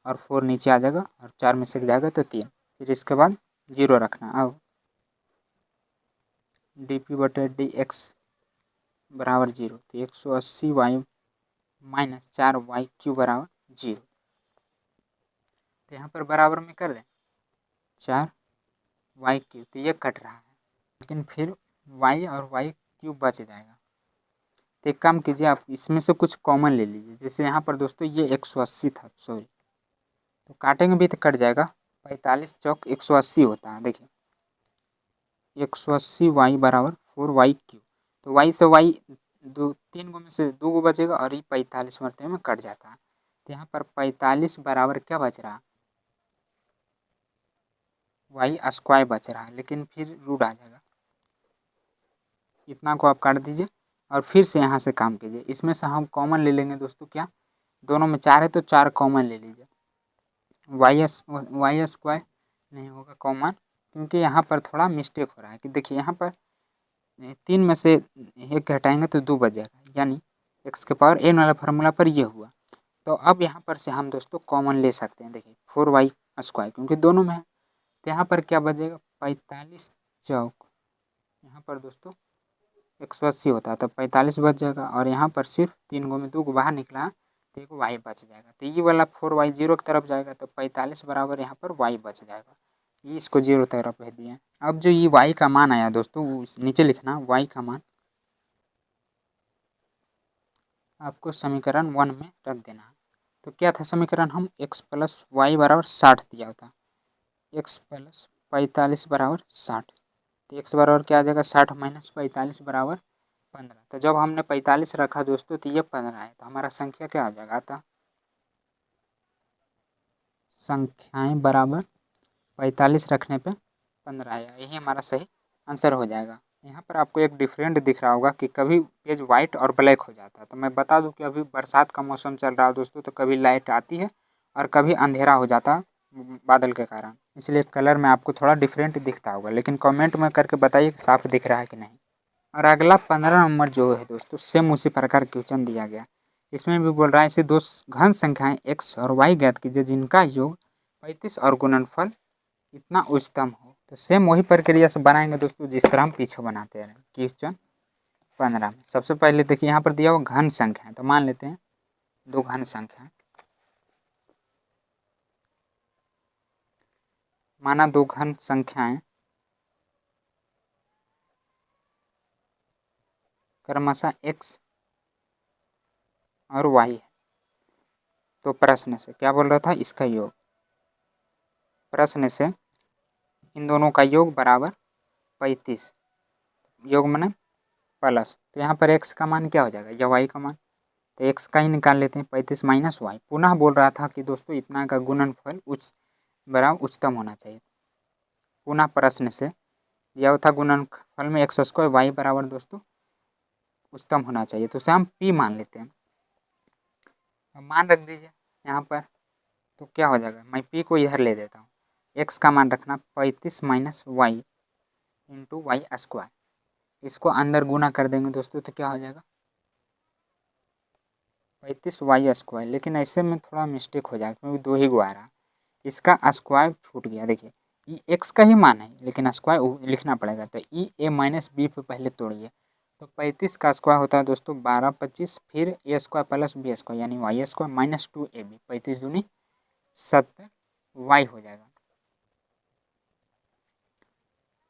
S1: और 4 नीचे आ जाएगा और 4 में से जाएगा तो 3, फिर इसके बाद 0 रखना। अब dp/dx = 0, तो 180y - 4y³ = 0, तो यहाँ पर बराबर में कर दें 4y³, तो ये कट रहा है लेकिन फिर y और y³ बच जाएगा। तो एक काम कीजिए, आप इसमें से कुछ कॉमन ले लीजिए, जैसे यहाँ पर दोस्तों ये 180 था, सॉरी, तो काटेंगे भी तो कट जाएगा, 45 चौक 180 होता है, देखिए 180y = 4y³, तो y से y 3 में से 2 को बचेगा और ये 45 मरते में कट जाता है, तो यहाँ पर 45 बराबर क्या बच रहा, y² बच रहा है, लेकिन फिर रूट आ जाएगा, इतना को आप काट दीजिए और फिर से यहाँ से काम कीजिए। इसमें से हम कॉमन ले लेंगे दोस्तों, क्या दोनों में 4 है तो 4 कॉमन ले लीजिए, y² नहीं होगा कॉमन, क्योंकि यहाँ पर थोड़ा मिस्टेक हो रहा है कि देखिए यहाँ पर 3 में से 1 घटाएंगे तो 2 बच जाएगा, यानी x⁴n वाला फार्मूला पर ये हुआ। तो अब यहाँ पर से हम दोस्तों कॉमन ले सकते हैं, देखिए 4y², क्योंकि दोनों में है, तो यहाँ पर क्या बचेगा 45 चौक, यहाँ पर दोस्तों 180 होता है तो 45 बच जाएगा, और यहाँ पर सिर्फ 3 में 2 को बाहर निकला तो एक y बच जाएगा, तो ये वाला 4y 0 की तरफ जाएगा, तो 45 बराबर यहाँ पर y बच जाएगा, ये इसको 0 तरफ भेज दिए। अब जो ये y का मान आया दोस्तों, वो नीचे लिखना, y का मान आपको समीकरण 1 में रख देना है। तो क्या था समीकरण, हम x + y = 60 दिया होता, x + 45 = 60, तो x बराबर क्या आ जाएगा, 60 - 45 = 15, तो जब हमने 45 रखा दोस्तों तो ये 15 है, तो हमारा संख्या क्या आ जाएगा, आता संख्याएं बराबर 45 रखने पे 15 आया, यही हमारा सही आंसर हो जाएगा। यहाँ पर आपको एक डिफरेंट दिख रहा होगा कि कभी पेज वाइट और ब्लैक हो जाता है, तो मैं बता दूं कि अभी बरसात का मौसम चल रहा है दोस्तों, तो कभी लाइट आती है और कभी अंधेरा हो जाता है बादल के कारण, इसलिए कलर में आपको थोड़ा डिफरेंट दिखता होगा, लेकिन कमेंट में करके बताइए कि साफ दिख रहा है कि नहीं। और अगला 15 नंबर जो है दोस्तों, सेम उसी प्रकार क्वेश्चन दिया गया, इसमें भी बोल रहा है ऐसे दो घन संख्याएं x और y ज्ञात कीजिए जिनका योग 35 और गुणनफल इतना उच्चतम हो। तो सेम वही प्रक्रिया से बनाएंगे दोस्तों जिस तरह हम पीछे बनाते रहे क्वेश्चन 15 में। सबसे पहले देखिए यहाँ पर दिया हुआ घन संख्या है, तो मान लेते हैं दो घन संख्या, माना दो घन संख्याएं क्रमशः x और y है, तो प्रश्न से क्या बोल रहा था, इसका योग, प्रश्न से इन दोनों का योग बराबर 35, योग माने प्लस, तो यहाँ पर x का मान क्या हो जाएगा या y का मान, तो x का ही निकाल लेते हैं, 35 - y। पुनः बोल रहा था कि दोस्तों इतना का गुणनफल बराबर उच्चतम होना चाहिए, पुनः प्रश्न से दिया था गुणनफल में x² y बराबर दोस्तों उच्चतम होना चाहिए, तो उसे हम p मान लेते हैं। अब मान रख दीजिए यहाँ पर, तो क्या हो जाएगा, मैं p को इधर ले देता हूँ, x का मान रखना 35 minus Y into Y square, इसको अंदर गुना कर देंगे दोस्तों तो क्या हो जाएगा 35 वाई स्क्वायर। लेकिन ऐसे में थोड़ा मिस्टेक हो जाएगा क्योंकि 2 ही गो आ रहा, इसका स्क्वायर छूट गया। देखिए ई एक्स का ही मान है लेकिन स्क्वायर लिखना पड़ेगा, तो ई ए माइनस बी पे पहले तोड़िए, तो 35 का स्क्वायर होता है दोस्तों 12 25, फिर ए स्क्वायर प्लस बी स्क्वायर यानी वाई स्क्वायर माइनस 2ab, 35 दूनी 70 वाई हो जाएगा।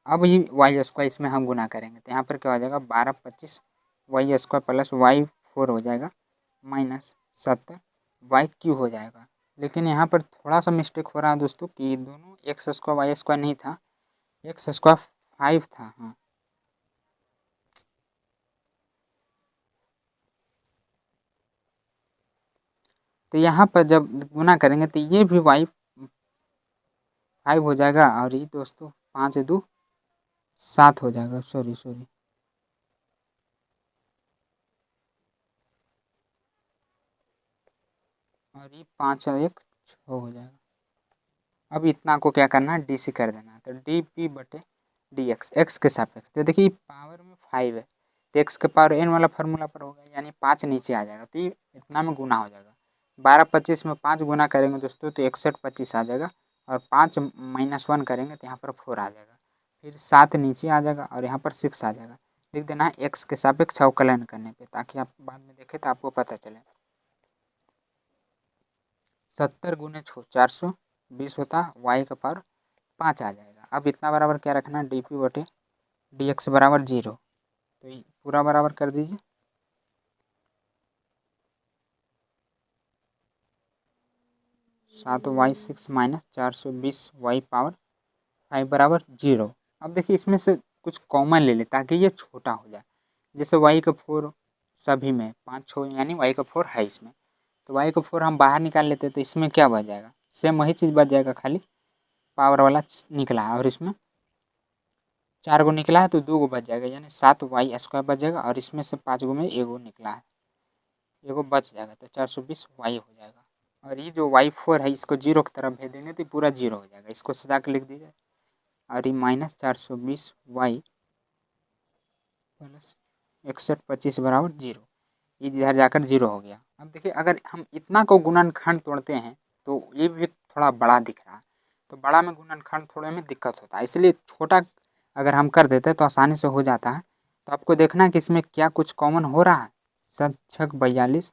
S1: अब ये वाई स्क्वायर इसमें हम गुना करेंगे तो यहाँ पर क्या हो जाएगा 12 25 वाई स्क्वायर प्लस वाई 4 हो जाएगा माइनस 70 वाई क्यू हो जाएगा। लेकिन यहाँ पर थोड़ा सा मिस्टेक हो रहा है दोस्तों कि दोनों एक्स स्क्वायर वाई स्क्वायर नहीं था, एक्स स्क्वायर 5 था। हाँ तो यहाँ पर जब गुना करेंगे तो ये भी वाई 5 हो जाएगा और ये दोस्तों 5 2 7 हो जाएगा, सॉरी और ये 5 और 1 6 हो जाएगा। अब इतना को क्या करना है डी सी कर देना है, तो डी पी बटे डी एक्स के सापेक्ष, तो देखिए पावर में 5 है तो एक्स के पावर एन वाला फार्मूला पर होगा यानी 5 नीचे आ जाएगा, तो ये इतना में गुना हो जाएगा। 12 25 में 5 गुना करेंगे दोस्तों तो 61 25 आ जाएगा, और 5 -1 करेंगे तो यहाँ पर 4 आ जाएगा, फिर 7 नीचे आ जाएगा और यहाँ पर 6 आ जाएगा। लिख देना है एक्स के सापेक्ष अवकलन करने पे, ताकि आप बाद में देखें तो आपको पता चले। 70 गुने 420 होता, वाई का पावर 5 आ जाएगा। अब इतना बराबर क्या रखना, डी पी बटे डी एक्स बराबर 0, तो ये पूरा बराबर कर दीजिए। 7 वाई 6 माइनस 420 वाई पावर 5 बराबर 0। अब देखिए इसमें से कुछ कॉमन ले ले ताकि ये छोटा हो जाए, जैसे वाई का 4 सभी में 5 6 यानी वाई का 4 है इसमें, तो वाई का 4 हम बाहर निकाल लेते तो इसमें क्या बच जाएगा, सेम वही चीज़ बच जाएगा, खाली पावर वाला निकला है, और इसमें 4 गो निकला है तो 2 गो बच जाएगा यानी 7 वाई स्क्वायर बच जाएगा, और इसमें से 5 गो में एगो निकला है, एगो बच जाएगा तो 420 वाई हो जाएगा। और ये जो वाई 4 है इसको 0 की तरफ भेज देंगे तो पूरा 0 हो जाएगा, इसको सजा के लिख दीजिए, और ये माइनस 420 वाई प्लस 61 25 बराबर 0, ये इधर जाकर 0 हो गया। अब देखिए अगर हम इतना को गुणनखंड तोड़ते हैं तो ये भी थोड़ा बड़ा दिख रहा है, तो बड़ा में गुणनखंड थोड़े में दिक्कत होता है, इसलिए छोटा अगर हम कर देते हैं तो आसानी से हो जाता है। तो आपको देखना है कि इसमें क्या कुछ कॉमन हो रहा है, 7 6 42,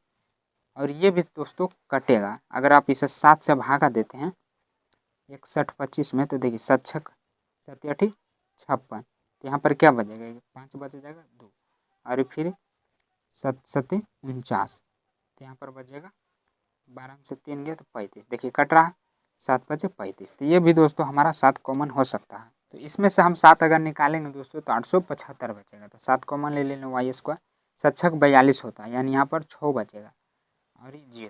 S1: और ये भी दोस्तों कटेगा, अगर आप इसे 7 से भागा देते हैं 61 25 में तो देखिए 7 6 7 8 56, तो यहाँ पर क्या बचेगा 5 बच जाएगा 2, और फिर 7 7 49, तो यहाँ पर बचेगा 12 में से 3 गया तो 35, देखिए कट रहा है 7 5 35, तो ये भी दोस्तों हमारा 7 कॉमन हो सकता है। तो इसमें से हम 7 अगर निकालेंगे दोस्तों तो 875 बचेगा, तो 7 कॉमन ले लेना वाई स्क्वायर, 7 6 42 होता है यानी यहाँ पर 6 बचेगा, और ये 0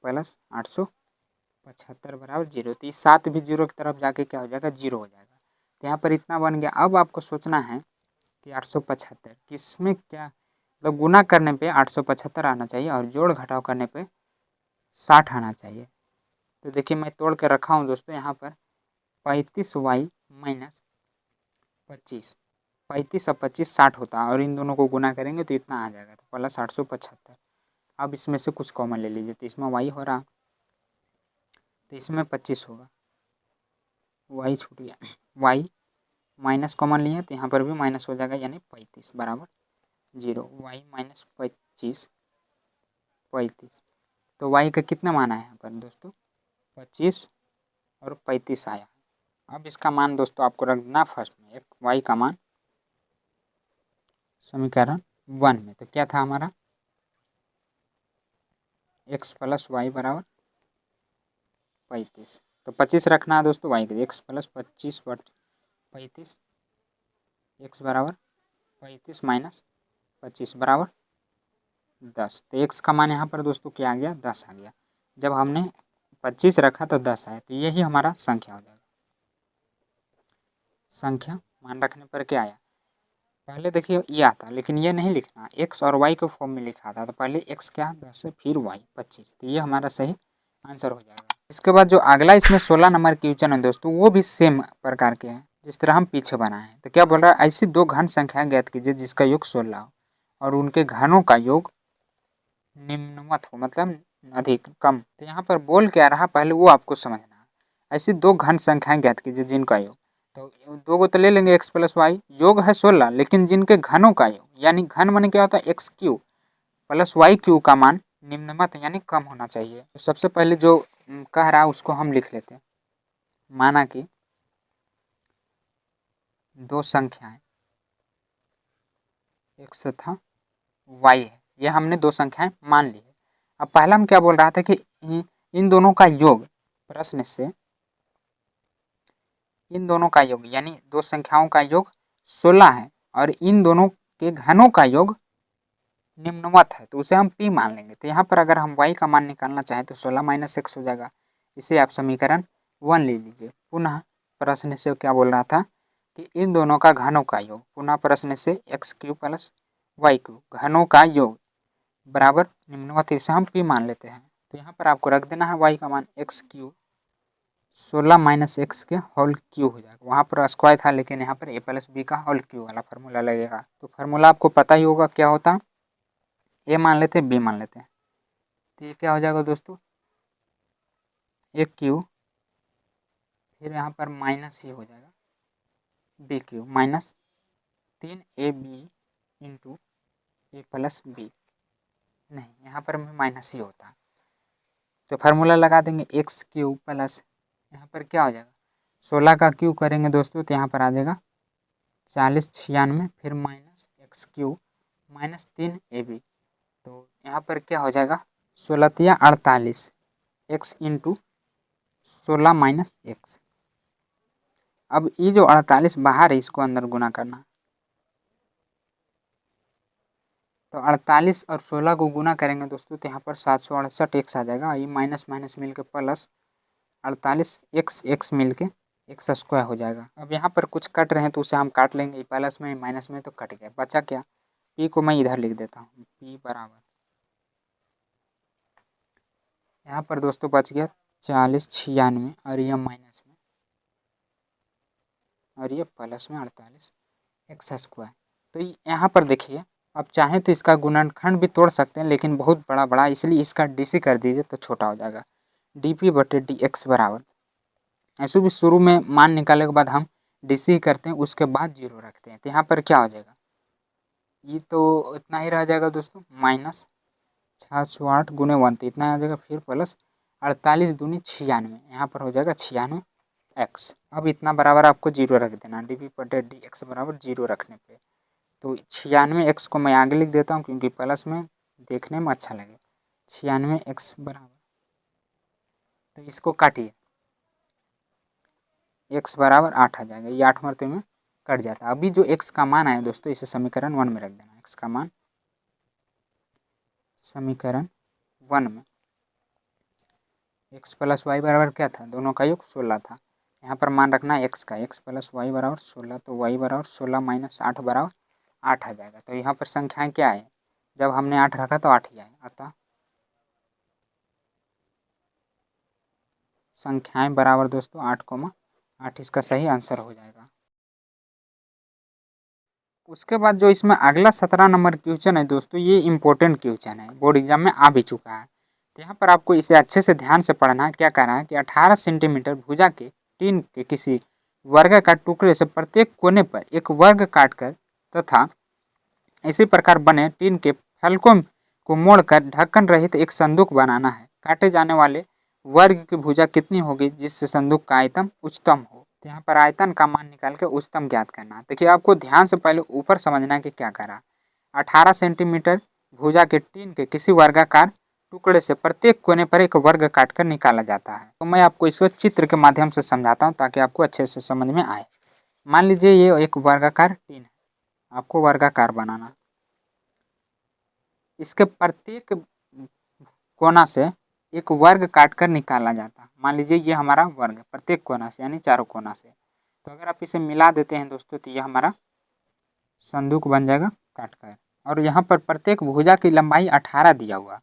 S1: प्लस 875 बराबर 0, तो इस 7 भी 0 की तरफ जाके क्या हो जाएगा 0 हो जाएगा, तो यहाँ पर इतना बन गया। अब आपको सोचना है कि 875 किसमें क्या, मतलब गुना करने पे 875 आना चाहिए और जोड़ घटाव करने पे 60 आना चाहिए। तो देखिए मैं तोड़ के रखा हूँ दोस्तों, यहाँ पर 35 वाई माइनस 25, 35 और 25 60 होता है, और इन दोनों को गुना करेंगे तो इतना आ जाएगा, तो प्लस 875। अब इसमें से कुछ कॉमन ले लीजिए, तो इसमें वाई हो रहा तो इसमें 25 होगा, वाई छूट गया, वाई माइनस कॉमन लिए तो यहाँ पर भी माइनस हो जाएगा यानी 35 बराबर 0, वाई माइनस 25 35, तो वाई का कितना मान आया यहाँ पर दोस्तों 25 और 35 आया। अब इसका मान दोस्तों आपको रख देना फर्स्ट में, एक वाई का मान समीकरण 1 में, तो क्या था हमारा एक्स प्लस वाई बराबर 35, तो 25 रखना है दोस्तों वाई के, एक्स प्लस 25 बट 35, एक्स बराबर 35 माइनस 25 बराबर 10, तो एक्स का मान यहाँ पर दोस्तों क्या आ गया 10 आ गया, जब हमने 25 रखा तो 10 आया, तो यही हमारा संख्या हो जाएगा। संख्या मान रखने पर क्या आया पहले देखिए ये आता, लेकिन ये नहीं लिखना, x और y के फॉर्म में लिखा था, तो पहले x क्या 10 है, फिर y 25, तो ये हमारा सही आंसर हो जाएगा। इसके बाद जो अगला इसमें 16 नंबर क्वेश्चन है दोस्तों, वो भी सेम प्रकार के हैं जिस तरह हम पीछे बनाए हैं। तो क्या बोल रहा है, ऐसी दो घन संख्याएं ज्ञात कीजिए जिसका योग 16 हो और उनके घनों का योग निम्नमत हो, मतलब अधिक कम। तो यहाँ पर बोल क्या रहा पहले वो आपको समझना है। ऐसी दो घन संख्याएं ज्ञात कीजिए जिनका योग, तो दो को तो ले लेंगे x प्लस वाई, योग है 16, लेकिन जिनके घनों का योग, यानी घन माने क्या होता है X cube plus Y cube का मान निम्नमत यानी कम होना चाहिए। तो सबसे पहले जो कह रहा है उसको हम लिख लेते हैं। माना कि दो संख्याएं x तथा y है, ये हमने दो संख्याएं मान ली है। अब पहला हम क्या बोल रहा था कि इन दोनों का योग, प्रश्न से इन दोनों का योग यानी दो संख्याओं का योग 16 है और इन दोनों के घनों का योग निम्नवत है, तो उसे हम p मान लेंगे। तो यहाँ पर अगर हम y का मान निकालना चाहें तो 16 माइनस एक्स हो जाएगा। इसे आप समीकरण 1 ले लीजिए। पुनः प्रश्न से क्या बोल रहा था कि इन दोनों का घनों का योग, पुनः प्रश्न से X cube plus Y cube घनों का योग बराबर निम्नवत, इसे हम p मान लेते हैं। तो यहाँ पर आपको रख देना है y का मान एक्स क्यू 16 माइनस एक्स के होल क्यू हो जाएगा। वहाँ पर स्क्वायर था, लेकिन यहाँ पर a प्लस बी का होल क्यू वाला फार्मूला लगेगा। तो फार्मूला आपको पता ही होगा क्या होता, a मान लेते हैं, b मान लेते हैं, तो ये क्या हो जाएगा दोस्तों, ए क्यू, फिर यहाँ पर माइनस ही हो जाएगा b cube minus 3ab into a plus b, नहीं यहाँ पर भी माइनस ही होता है। तो फार्मूला लगा देंगे एक्स क्यू प्लस, यहाँ पर क्या हो जाएगा 16 का क्यू करेंगे दोस्तों, तो यहाँ पर आ जाएगा 40 96, फिर minus x Q minus 3ab, तो यहाँ पर क्या हो जाएगा 16 48 एक्स इंटू 16 माइनस एक्स। अब ये जो 48 बाहर है इसको अंदर गुना करना, तो 48 और 16 को गुना करेंगे दोस्तों, तो यहाँ पर 768 एक्स आ जाएगा। ये माइनस माइनस मिल के प्लस 48 एक्स एक्स मिल के एक्स स्क्वायर हो जाएगा। अब यहाँ पर कुछ कट रहे हैं तो उसे हम काट लेंगे, प्लस में माइनस में तो कट गया, बचा क्या, पी को मैं इधर लिख देता हूँ, पी बराबर यहाँ पर दोस्तों बच गया 40 96 और यह माइनस में और ये प्लस में 48 एक्स स्क्वायर। तो यहाँ पर देखिए, आप चाहें तो इसका गुणनखंड भी तोड़ सकते हैं, लेकिन बहुत बड़ा बड़ा, इसलिए इसका डीसी कर दीजिए तो छोटा हो जाएगा, डीपी बटे डी एक्स बराबर, ऐसे भी शुरू में मान निकालने के बाद हम डीसी करते हैं, उसके बाद जीरो रखते हैं। तो यहाँ पर क्या हो जाएगा, ये तो इतना ही रह जाएगा दोस्तों, माइनस 608 गुने 1, तो इतना आ जाएगा, फिर प्लस 48 दूनी 96, यहाँ पर हो जाएगा 96 एक्स। अब इतना बराबर आपको जीरो रख देना, डी पी बटे डी एक्स बराबर जीरो रखने पे, तो 96 एक्स को मैं आगे लिख देता हूँ क्योंकि प्लस में देखने में अच्छा लगे, 96 एक्स बराबर, तो इसको काटिए, एक्स बराबर 8 आ जाएगा, ये 8 मरते में कट जाता है। अभी जो एक्स का मान आया दोस्तों, इसे समीकरण 1 में रख देना, एक्स का मान समीकरण 1 में एक्स प्लस वाई बराबर क्या था, दोनों का योग 16 था, यहाँ पर मान रखना है एक्स का, एक्स प्लस वाई बराबर 16, तो वाई बराबर 16 माइनस 8 बराबर 8 आ जाएगा। तो यहाँ पर संख्याएं क्या है, जब हमने 8 रखा तो 8 ही आए, अतः संख्याएं बराबर दोस्तों 8,8 इसका सही आंसर हो जाएगा। उसके बाद जो इसमें अगला 17 नंबर क्वेश्चन है दोस्तों, ये इंपॉर्टेंट क्वेश्चन है, बोर्ड एग्जाम में आ भी चुका है। तो यहाँ पर आपको इसे अच्छे से ध्यान से पढ़ना है। क्या कह रहा है कि 18 सेंटीमीटर भुजा के टीन के किसी वर्गाकार टुकड़े से प्रत्येक कोने पर एक वर्ग काटकर तथा इसी प्रकार बने टीन के फलकों को मोड़कर ढक्कन रहित एक संदूक बनाना है। काटे जाने वाले वर्ग की भुजा कितनी होगी जिससे संदूक का आयतन उच्चतम हो। तो यहाँ पर आयतन का मान निकाल के उच्चतम ज्ञात करना है। देखिए आपको ध्यान से पहले ऊपर समझना है कि क्या करा, 18 सेंटीमीटर भुजा के टीन के किसी वर्गाकार टुकड़े से प्रत्येक कोने पर एक वर्ग काटकर निकाला जाता है। तो मैं आपको इसको चित्र के माध्यम से समझाता हूँ ताकि आपको अच्छे से समझ में आए। मान लीजिए ये एक वर्गाकार टीन है, आपको वर्गाकार बनाना, इसके प्रत्येक कोना से एक वर्ग काटकर निकाला जाता है। मान लीजिए ये हमारा वर्ग है, प्रत्येक कोना से यानी चारों कोना से, तो अगर आप इसे मिला देते हैं दोस्तों तो ये हमारा संदूक बन जाएगा काट कर। और यहाँ पर प्रत्येक भुजा की लंबाई 18 दिया हुआ।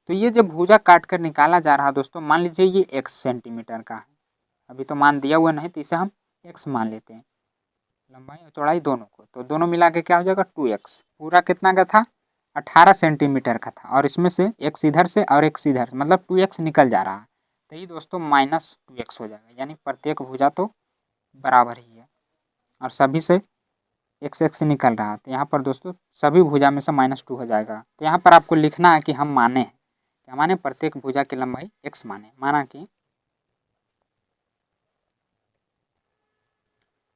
S1: तो ये जब भुजा काट कर निकाला जा रहा है दोस्तों, मान लीजिए ये x सेंटीमीटर का है, अभी तो मान दिया हुआ नहीं तो इसे हम x मान लेते हैं, लंबाई और चौड़ाई दोनों को, तो दोनों मिला के क्या हो जाएगा 2x। पूरा कितना का था 18 सेंटीमीटर का था, और इसमें से x इधर से और x इधर, मतलब 2x निकल जा रहा है, तो ये दोस्तों -2x हो जाएगा। यानी प्रत्येक भुजा तो बराबर ही है और सभी से x निकल रहा है, तो यहाँ पर दोस्तों सभी भुजा में से -2 हो जाएगा। तो यहाँ पर आपको लिखना है कि हम माने हैं, क्या माने, प्रत्येक भुजा की लंबाई x माने। माना कि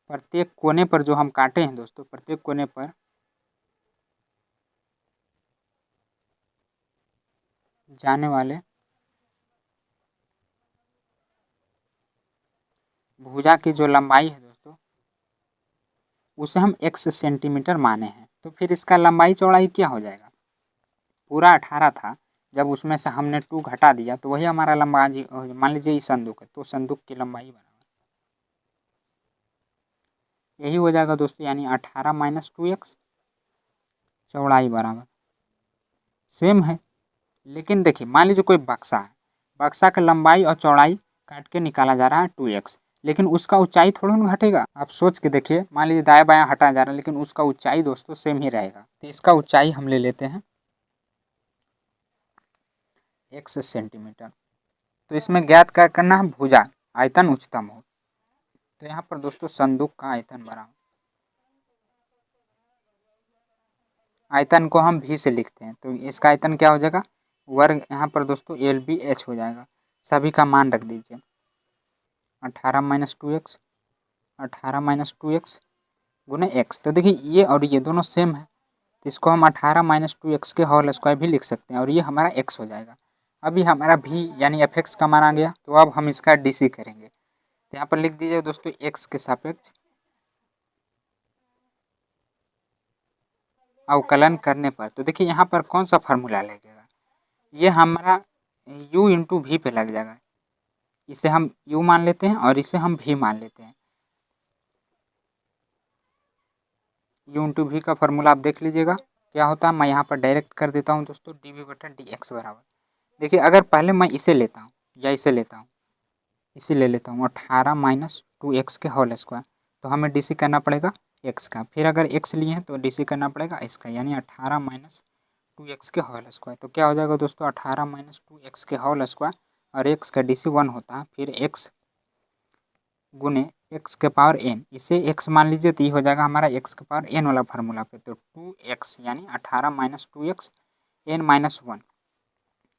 S1: प्रत्येक कोने पर जो हम काटे हैं दोस्तों, प्रत्येक कोने पर जाने वाले भुजा की जो लंबाई है दोस्तों, उसे हम x सेंटीमीटर माने हैं। तो फिर इसका लंबाई चौड़ाई क्या हो जाएगा, पूरा 18 था, जब उसमें से हमने 2 घटा दिया तो वही हमारा लंबाई। मान लीजिए ये संदूक है, तो संदूक की लंबाई बराबर यही हो जाएगा दोस्तों, यानी 18 - 2x, चौड़ाई बराबर सेम है। लेकिन देखिए मान लीजिए कोई बक्सा है, बक्सा का लंबाई और चौड़ाई काट के निकाला जा रहा है 2x, लेकिन उसका ऊंचाई थोड़ा ना घटेगा। आप सोच के देखिए, मान लीजिए दाएं बायां हटा जा रहा है, लेकिन उसका ऊंचाई दोस्तों सेम ही रहेगा। तो इसका ऊंचाई हम ले लेते हैं x सेंटीमीटर। तो इसमें ज्ञात क्या करना है, भुजा आयतन उच्चतम हो। तो यहाँ पर दोस्तों संदूक का आयतन बराबर, आयतन को हम v से लिखते हैं, तो इसका आयतन क्या हो जाएगा, वर्ग यहाँ पर दोस्तों LBH हो जाएगा। सभी का मान रख दीजिए, 18 - 2x, 18 - 2x गुने x। तो देखिए ये और ये दोनों सेम है, तो इसको हम 18 - 2x के होल स्क्वायर भी लिख सकते हैं, और ये हमारा x हो जाएगा। अभी हमारा v यानी fx का मान आ गया, तो अब हम इसका DC करेंगे। तो यहाँ पर लिख दीजिए दोस्तों x के सापेक्ष अवकलन करने पर। तो देखिए यहाँ पर कौन सा फार्मूला लगेगा, ये हमारा u × v पे लग जाएगा। इसे हम u मान लेते हैं और इसे हम v मान लेते हैं। u × v का फार्मूला आप देख लीजिएगा क्या होता है। मैं यहाँ पर डायरेक्ट कर देता हूँ दोस्तों, dv/dx बराबर, देखिए अगर पहले मैं इसे लेता हूँ या इसे लेता हूँ, इसे ले लेता हूँ 18 - 2x के होल स्क्वायर, तो हमें DC करना पड़ेगा x का। फिर अगर x लिए हैं तो DC करना पड़ेगा इसका, यानी 18 - 2x के होल स्क्वायर। तो क्या हो जाएगा दोस्तों 18 - 2x के होल स्क्वायर, और x का DC 1 होता है, फिर x गुने x के पावर n, इसे x मान लीजिए, तो ये हो जाएगा हमारा x के पावर n वाला फार्मूला पे। तो 2x यानी 18 - 2x n - 1,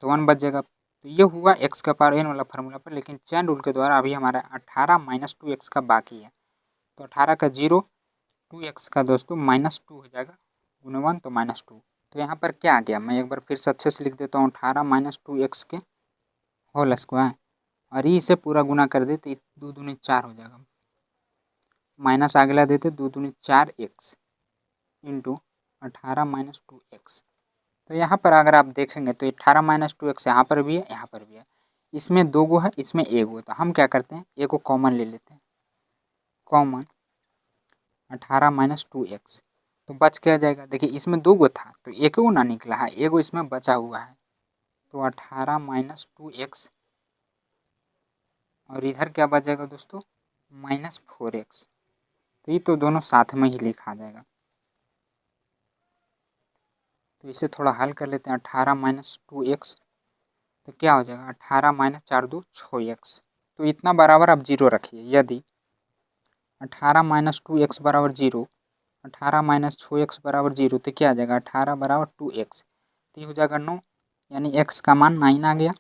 S1: तो 1 बच जाएगा। तो ये हुआ x का पावर n वाला फार्मूला पर, लेकिन चैन रूल के द्वारा अभी हमारा 18 - 2x का बाकी है। तो 18 का 0, 2x का दोस्तों -2 हो जाएगा, गुने 1 तो -2। तो यहाँ पर क्या आ गया, मैं एक बार फिर से अच्छे से लिख देता हूँ, 18 - 2x के होल स्क्वायर, और ये इसे पूरा गुना कर देते 2 दूनी 4 हो जाएगा, माइनस अगला देते 2 दूनी 4x इंटू 18 - 2x। तो यहाँ पर अगर आप देखेंगे तो 18 - 2x यहाँ पर भी है, यहाँ पर भी है, इसमें 2 गो है, इसमें 1 गो, तो हम क्या करते हैं, एक को कॉमन ले लेते हैं, कॉमन 18 - 2x, तो बच क्या जाएगा, देखिए इसमें 2 गो था तो 1 गो ना निकला है, 1 गो इसमें बचा हुआ है। तो 18 - 2x, और इधर क्या बचेगा दोस्तों -4x। तो ये तो दोनों साथ में ही लिखा जाएगा। तो इसे थोड़ा हल कर लेते हैं, 18 - 2x, तो क्या हो जाएगा 18 - 4 2 6x। तो इतना बराबर आप 0 रखिए। यदि 18 - 2x बराबर 0, 18 - 6x बराबर 0, तो क्या आ जाएगा 18 बराबर 2x, तो ये हो जाएगा 9, यानी x का मान 9 आ गया।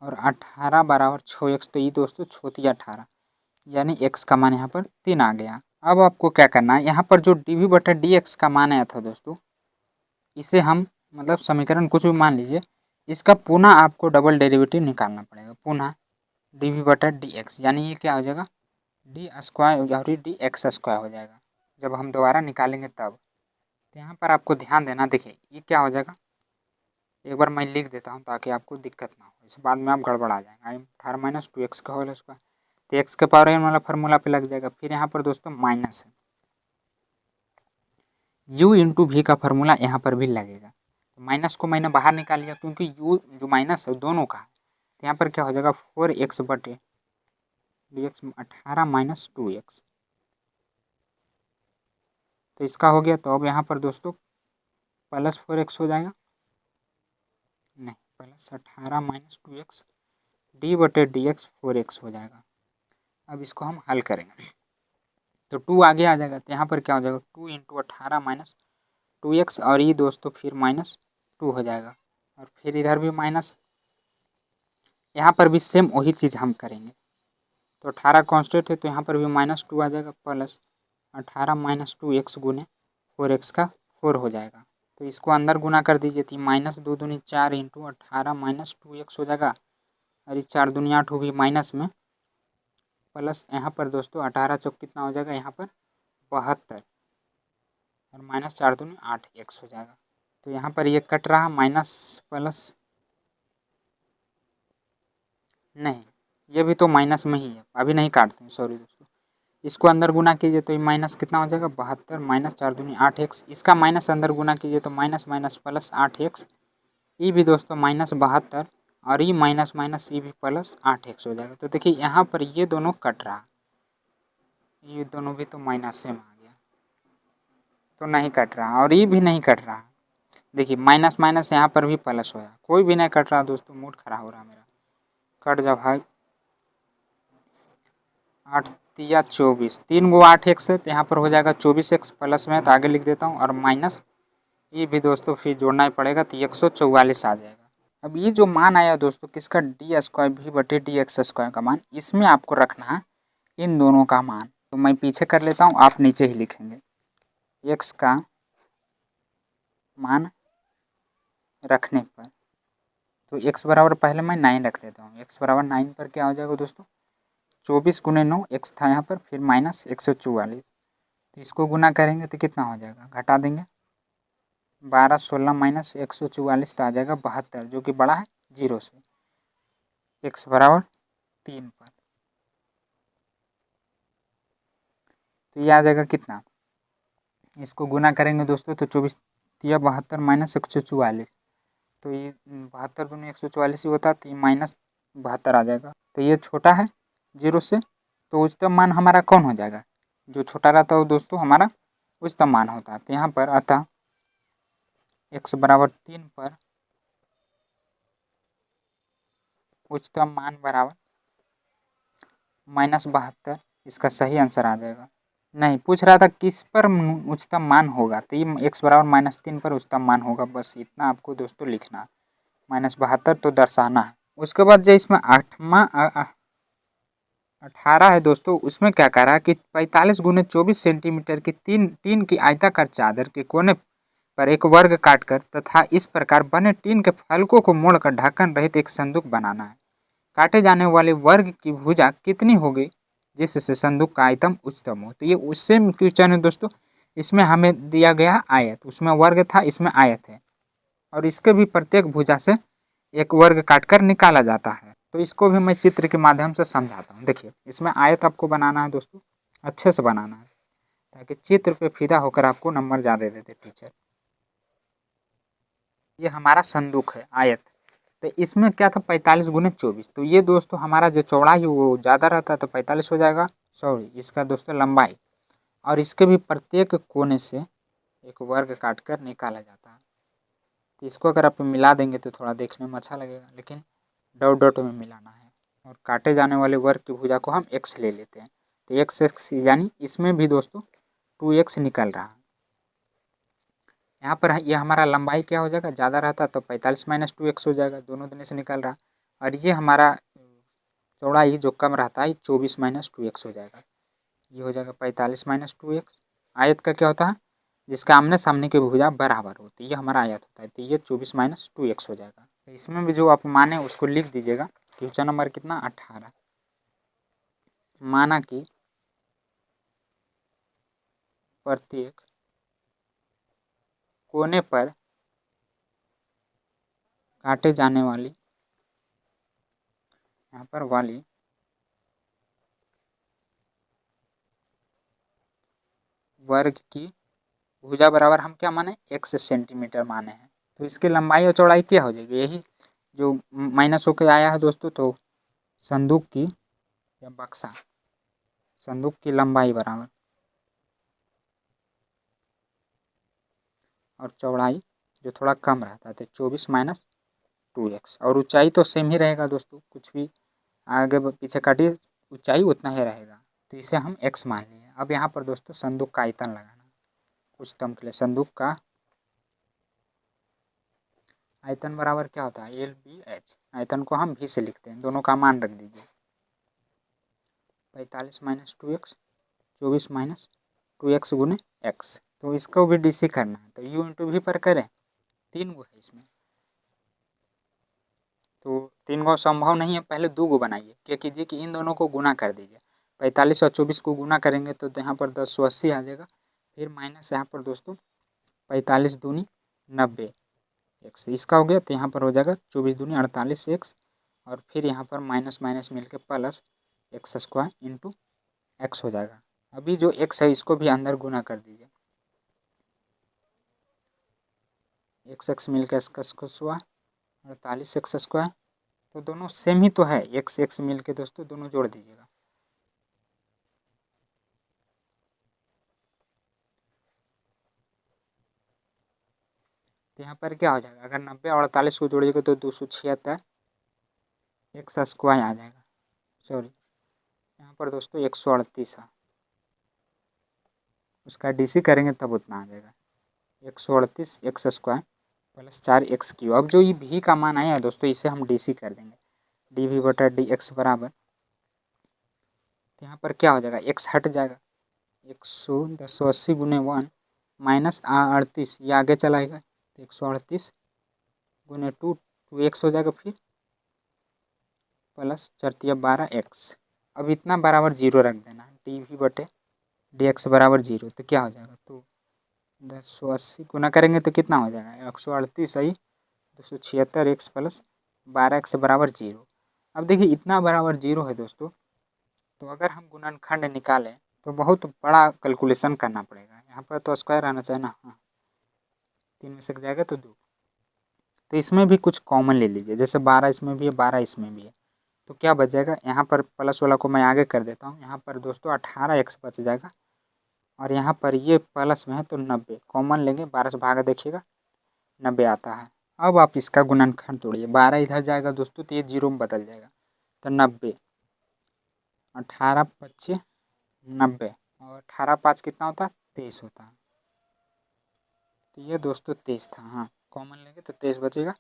S1: और 18 बराबर 6x, तो ये दोस्तों 18, यानी x का मान यहाँ पर 3 आ गया। अब आपको क्या करना है, यहाँ पर जो dv/dx का मान आया था दोस्तों, इसे हम मतलब समीकरण कुछ भी मान लीजिए, इसका पुनः आपको डबल डेरिवेटिव निकालना पड़ेगा, पुनः dv/dx, यानी ये क्या हो जाएगा डी स्क्वायर और dx स्क्वायर हो जाएगा, जब हम दोबारा निकालेंगे तब। तो यहाँ पर आपको ध्यान देना, देखिए ये क्या हो जाएगा, एक बार मैं लिख देता हूँ ताकि आपको दिक्कत ना हो, इस बाद में आप गड़बड़ा जाएंगे। 18 - 2x का होल स्क्वायर, तो x के पावर n वाला फार्मूला पे लग जाएगा। फिर यहाँ पर दोस्तों माइनस है, u इंटू वी का फॉर्मूला यहाँ पर भी लगेगा। माइनस को मैंने बाहर निकाल लिया क्योंकि u जो माइनस है दोनों का है, तो यहाँ पर क्या हो जाएगा 4x बटे dx 18 माइनस 2x, तो इसका हो गया। तो अब यहाँ पर दोस्तों प्लस 4x हो जाएगा, नहीं प्लस 18 माइनस 2x डी बटे डी एक्स 4x हो जाएगा। अब इसको हम हल करेंगे तो 2 आगे आ जाएगा, तो यहाँ पर क्या हो जाएगा 2 इंटू 18 माइनस 2x, और ये दोस्तों फिर माइनस 2 हो जाएगा, और फिर इधर भी माइनस, यहाँ पर भी सेम वही चीज़ हम करेंगे। तो 18 कांस्टेंट है तो यहाँ पर भी माइनस 2 आ जाएगा, प्लस 18 माइनस 2x गुने 4x का 4 हो जाएगा। तो इसको अंदर गुना कर दीजिए, तो माइनस 2 दूनी 4 इंटू 18 माइनस 2x हो जाएगा, और ये 4 दूनी 8 भी माइनस में, प्लस यहाँ पर दोस्तों 18 चौक कितना हो जाएगा यहाँ पर 72, और माइनस 4 दूनी 8x हो जाएगा। तो यहाँ पर ये कट रहा माइनस प्लस, नहीं ये भी तो माइनस में ही है, अभी नहीं काटते हैं, सॉरी दोस्तों। इसको अंदर गुना कीजिए तो ये माइनस कितना हो जाएगा 72 माइनस 4 दूनी 8x, इसका माइनस अंदर गुना कीजिए तो माइनस माइनस प्लस 8x, ये भी दोस्तों माइनस 72, और ये माइनस माइनस ये भी प्लस 8x हो जाएगा। तो देखिए यहाँ पर ये दोनों कट रहा, ये दोनों भी तो माइनस से में आ गया, तो नहीं कट रहा, और ये भी नहीं कट रहा। देखिए माइनस माइनस यहाँ पर भी प्लस होया, कोई भी नहीं कट रहा दोस्तों, मूड खराब हो रहा मेरा। कट जा भाई, 8 तिया 24, 3 गो 8x है तो यहाँ पर हो जाएगा 24x, प्लस में तो आगे लिख देता हूँ, और माइनस ये भी दोस्तों फिर जोड़ना ही पड़ेगा, तो 144 आ जाएगा। अब ये जो मान आया दोस्तों किसका, डी स्क्वायर भी बटे डी एक्स स्क्वायर का मान, इसमें आपको रखना है इन दोनों का मान। तो मैं पीछे कर लेता हूँ, आप नीचे ही लिखेंगे। एक्स का मान रखने पर, तो एक्स बराबर पहले मैं 9 रख देता हूँ। एक्स बराबर 9 पर क्या हो जाएगा दोस्तों 24 गुने 9, एक्स था यहाँ पर, फिर माइनस 144, तो इसको गुना करेंगे तो कितना हो जाएगा, घटा देंगे 12 16 माइनस 144, तो आ जाएगा 72, जो कि बड़ा है 0 से। एक्स बराबर 3 पर, तो ये आ जाएगा कितना, इसको गुना करेंगे दोस्तों तो 24 तिया 72 माइनस 144, तो ये 72 दूनी 144 ही होता, तो ये माइनस 72 आ जाएगा। तो ये छोटा है 0 से, तो उच्चतम मान हमारा कौन हो जाएगा, जो छोटा रहता है वो दोस्तों हमारा उच्चतम मान होता है। तो यहाँ पर अतः x बराबर 3 पर उच्चतम मान बराबर माइनस 72, इसका सही आंसर आ जाएगा। नहीं पूछ रहा था किस पर उच्चतम मान होगा, तो ये x बराबर -3 पर उच्चतम मान होगा, बस इतना आपको दोस्तों लिखना। -72 तो दर्शाना है। उसके बाद जो इसमें 18 है दोस्तों, उसमें क्या कह रहा है कि 45 गुने 24 सेंटीमीटर की टीन की आयताकार चादर के कोने पर एक वर्ग काटकर तथा इस प्रकार बने टीन के फलकों को मोड़कर ढक्कन रहित एक संदूक बनाना है। काटे जाने वाले वर्ग की भुजा कितनी होगी जिससे संदूक का आयतन उच्चतम हो। तो ये उससे क्वेश्चन है दोस्तों, इसमें हमें दिया गया आयत, उसमें वर्ग था इसमें आयत है, और इसके भी प्रत्येक भुजा से एक वर्ग काटकर निकाला जाता है। तो इसको भी मैं चित्र के माध्यम से समझाता हूँ। देखिए इसमें आयत आपको बनाना है दोस्तों, अच्छे से बनाना है ताकि चित्र पे फिदा होकर आपको नंबर ज़्यादा देते टीचर। ये हमारा संदूक है आयत, तो इसमें क्या था 45 गुने 24, तो ये दोस्तों हमारा जो चौड़ाई वो ज़्यादा रहता है तो 45 हो जाएगा, सॉरी इसका दोस्तों लंबाई, और इसके भी प्रत्येक कोने से एक वर्ग काटकर निकाला जाता है। तो इसको अगर आप मिला देंगे तो थोड़ा देखने में अच्छा लगेगा, लेकिन डॉट डॉट में मिलाना है, और काटे जाने वाले वर्ग की भुजा को हम x ले लेते हैं, तो x यानी इसमें भी दोस्तों 2x निकल रहा है। यहाँ पर ये हमारा लंबाई क्या हो जाएगा, ज़्यादा रहता तो 45 माइनस 2x हो जाएगा, दोनों देने से निकल रहा, और ये हमारा चौड़ाई जो कम रहता है 24 माइनस 2x हो जाएगा, ये हो जाएगा 45 माइनस 2x। आयत का क्या होता है जिसका आमने सामने की भुजा बराबर होती है, ये हमारा आयत होता है, तो ये 24 माइनस 2x हो जाएगा। तो इसमें भी जो आप माने उसको लिख दीजिएगा। क्वेश्चन नंबर कितना 18, माना कि प्रत्येक कोने पर काटे जाने वाली, यहाँ पर वाली वर्ग की भुजा बराबर हम क्या माने, x सेंटीमीटर माने हैं। तो इसकी लंबाई और चौड़ाई क्या हो जाएगी, यही जो माइनस होकर आया है दोस्तों। तो संदूक की या बक्सा संदूक की लंबाई बराबर और चौड़ाई जो थोड़ा कम रहता है तो 24 माइनस 2x, और ऊंचाई तो सेम ही रहेगा दोस्तों, कुछ भी आगे पीछे काटिए ऊंचाई उतना ही रहेगा। तो इसे हम x मान लिए। अब यहाँ पर दोस्तों संदूक का आयतन लगाना, उच्चतम के लिए संदूक का आयतन बराबर क्या होता है, LBH। आयतन को हम भी से लिखते हैं, दोनों का मान रख दीजिए। 45 माइनस 2x, 24 माइनस 2x गुने x। तो इसको भी DC करना है तो u इंटू भी पर करें, 3 गो है इसमें, तो 3 गो संभव नहीं है, पहले 2 गो बनाइए। क्या कीजिए कि इन दोनों को गुना कर दीजिए। 45 और 24 को गुना करेंगे तो यहाँ पर 1080 आ जाएगा। फिर माइनस यहाँ पर दोस्तों 45 दूनी 90 x, इसका हो गया। तो यहाँ पर हो जाएगा 24 दूनी 48 x, और फिर यहाँ पर माइनस माइनस मिलके plus x square into x हो जाएगा। अभी जो x है इसको भी अंदर गुना कर दीजिए, x मिलकर इसका स्क्वायर 48 x स्क्वायर, तो दोनों सेम ही तो है, x मिलके दोस्तों दोनों जोड़ दीजिएगा। तो यहाँ पर क्या हो जाएगा, अगर 90 और 48 को जोड़िएगा तो 276 x स्क्वायर आ जाएगा। सॉरी, यहाँ पर दोस्तों 138 है, उसका DC करेंगे तब उतना आ जाएगा। 138 x square plus 4x Q. अब जो ये भी का मान आया है दोस्तों इसे हम DC कर देंगे, dv बटा dx बराबर, तो यहाँ पर क्या हो जाएगा, x हट जाएगा, 180 गुने 1 माइनस 38, ये आगे चलाएगा तो 138 गुने 2x हो जाएगा, फिर प्लस 4 12x। अब इतना बराबर 0 रख देना, dv बटे dx बराबर 0। तो क्या हो जाएगा, तो 280 गुना करेंगे तो कितना हो जाएगा, 138 सही 276 x प्लस 12x बराबर 0। अब देखिए इतना बराबर 0 है दोस्तों, तो अगर हम गुणनखंड निकालें तो बहुत बड़ा कैलकुलेशन करना पड़ेगा। यहाँ पर तो स्क्वायर आना चाहिए ना, हाँ 3 में से जाएगा तो 2। तो इसमें भी कुछ कॉमन ले लीजिए, जैसे 12 इसमें भी है 12 इसमें भी है, तो क्या बच जाएगा, यहाँ पर प्लस वाला को मैं आगे कर देता हूँ। यहाँ पर दोस्तों 18x बच जाएगा, और यहाँ पर ये प्लस में है तो 90 कॉमन लेंगे, 12 से भागा देखिएगा 90 आता है। अब आप इसका गुणनखंड तोड़िए, 12 इधर जाएगा दोस्तों तो ये 0 में बदल जाएगा, तो 90 18 25 90, और 18 5 कितना होता है, 23 होता है। तो ये दोस्तों 23 था, हाँ कॉमन लेंगे तो 23 बचेगा।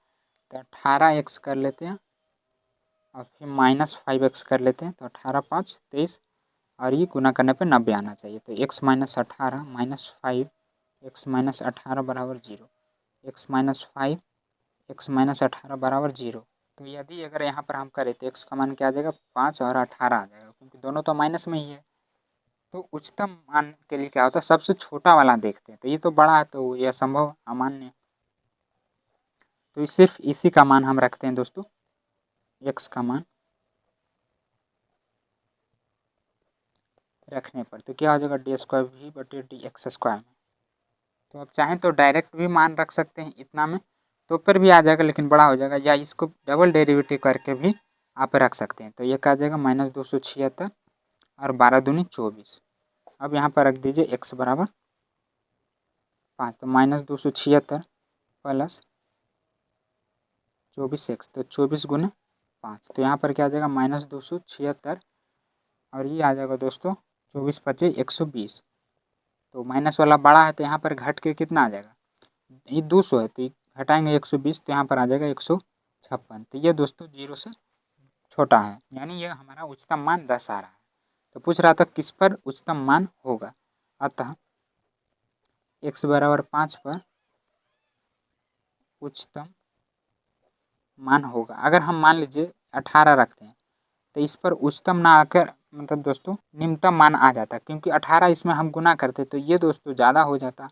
S1: तो 18x कर लेते हैं और फिर माइनस 5x कर लेते हैं, तो 18 5 23, और ये गुना करने पे 90 आना चाहिए। तो x minus 18 minus 5 x minus 18 बराबर 0, x माइनस 5 x माइनस 18 बराबर 0। तो यदि अगर यहाँ पर हम करें तो x का मान क्या आ जाएगा, 5 और 18 आ जाएगा, क्योंकि दोनों तो माइनस में ही है। तो उच्चतम मान के लिए क्या होता है, सबसे छोटा वाला देखते हैं, तो ये तो बड़ा है तो यह संभव अमान्य, तो सिर्फ इसी का मान हम रखते हैं दोस्तों, x का मान रखने पर। तो क्या हो जाएगा, डी स्क्वायर भी बटे डी एक्स स्क्वायर में। तो आप चाहें तो डायरेक्ट भी मान रख सकते हैं इतना में, तो ऊपर भी आ जाएगा लेकिन बड़ा हो जाएगा, या इसको डबल डेरिवेटिव करके भी आप रख सकते हैं। तो ये क्या आ जाएगा माइनस 276 और 12 दूनी 24। अब यहाँ पर रख दीजिए x बराबर 5, तो माइनस 276 प्लस 24x, तो 24 गुने 5, तो यहाँ पर क्या आ जाएगा माइनस 276, और ये आ जाएगा दोस्तों 24 पचे 120। तो माइनस वाला बड़ा है तो यहाँ पर घट के कितना आ जाएगा, ये 200 है तो घटाएंगे 120, तो यहाँ पर आ जाएगा 156। तो ये दोस्तों 0 से छोटा है, यानी ये हमारा उच्चतम मान 10 आ रहा है। तो पूछ रहा था किस पर उच्चतम मान होगा, अतः x बराबर 5 पर उच्चतम मान होगा। अगर हम मान लीजिए 18 रखते हैं तो इस पर उच्चतम ना आकर मतलब दोस्तों निम्नतम मान आ जाता, क्योंकि 18 इसमें हम गुना करते तो ये दोस्तों ज़्यादा हो जाता,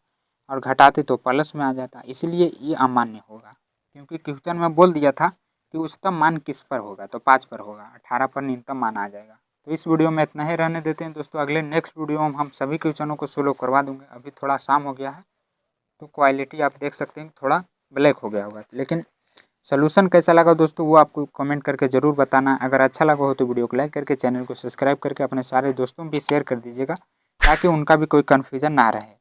S1: और घटाते तो प्लस में आ जाता, इसलिए ये अमान्य होगा। क्योंकि क्वेश्चन में बोल दिया था कि उच्चतम मान किस पर होगा, तो 5 पर होगा, 18 पर न्यूनतम मान आ जाएगा। तो इस वीडियो में इतना ही रहने देते हैं दोस्तों, अगले नेक्स्ट वीडियो में हम सभी क्वेश्चनों को सोल्व करवा दूंगे। अभी थोड़ा शाम हो गया है, तो क्वालिटी आप देख सकते हैं थोड़ा ब्लैक हो गया होगा। लेकिन सलूशन कैसा लगा दोस्तों वो आपको कमेंट करके ज़रूर बताना। अगर अच्छा लगा हो तो वीडियो को लाइक करके चैनल को सब्सक्राइब करके अपने सारे दोस्तों में भी शेयर कर दीजिएगा ताकि उनका भी कोई कन्फ्यूजन ना रहे।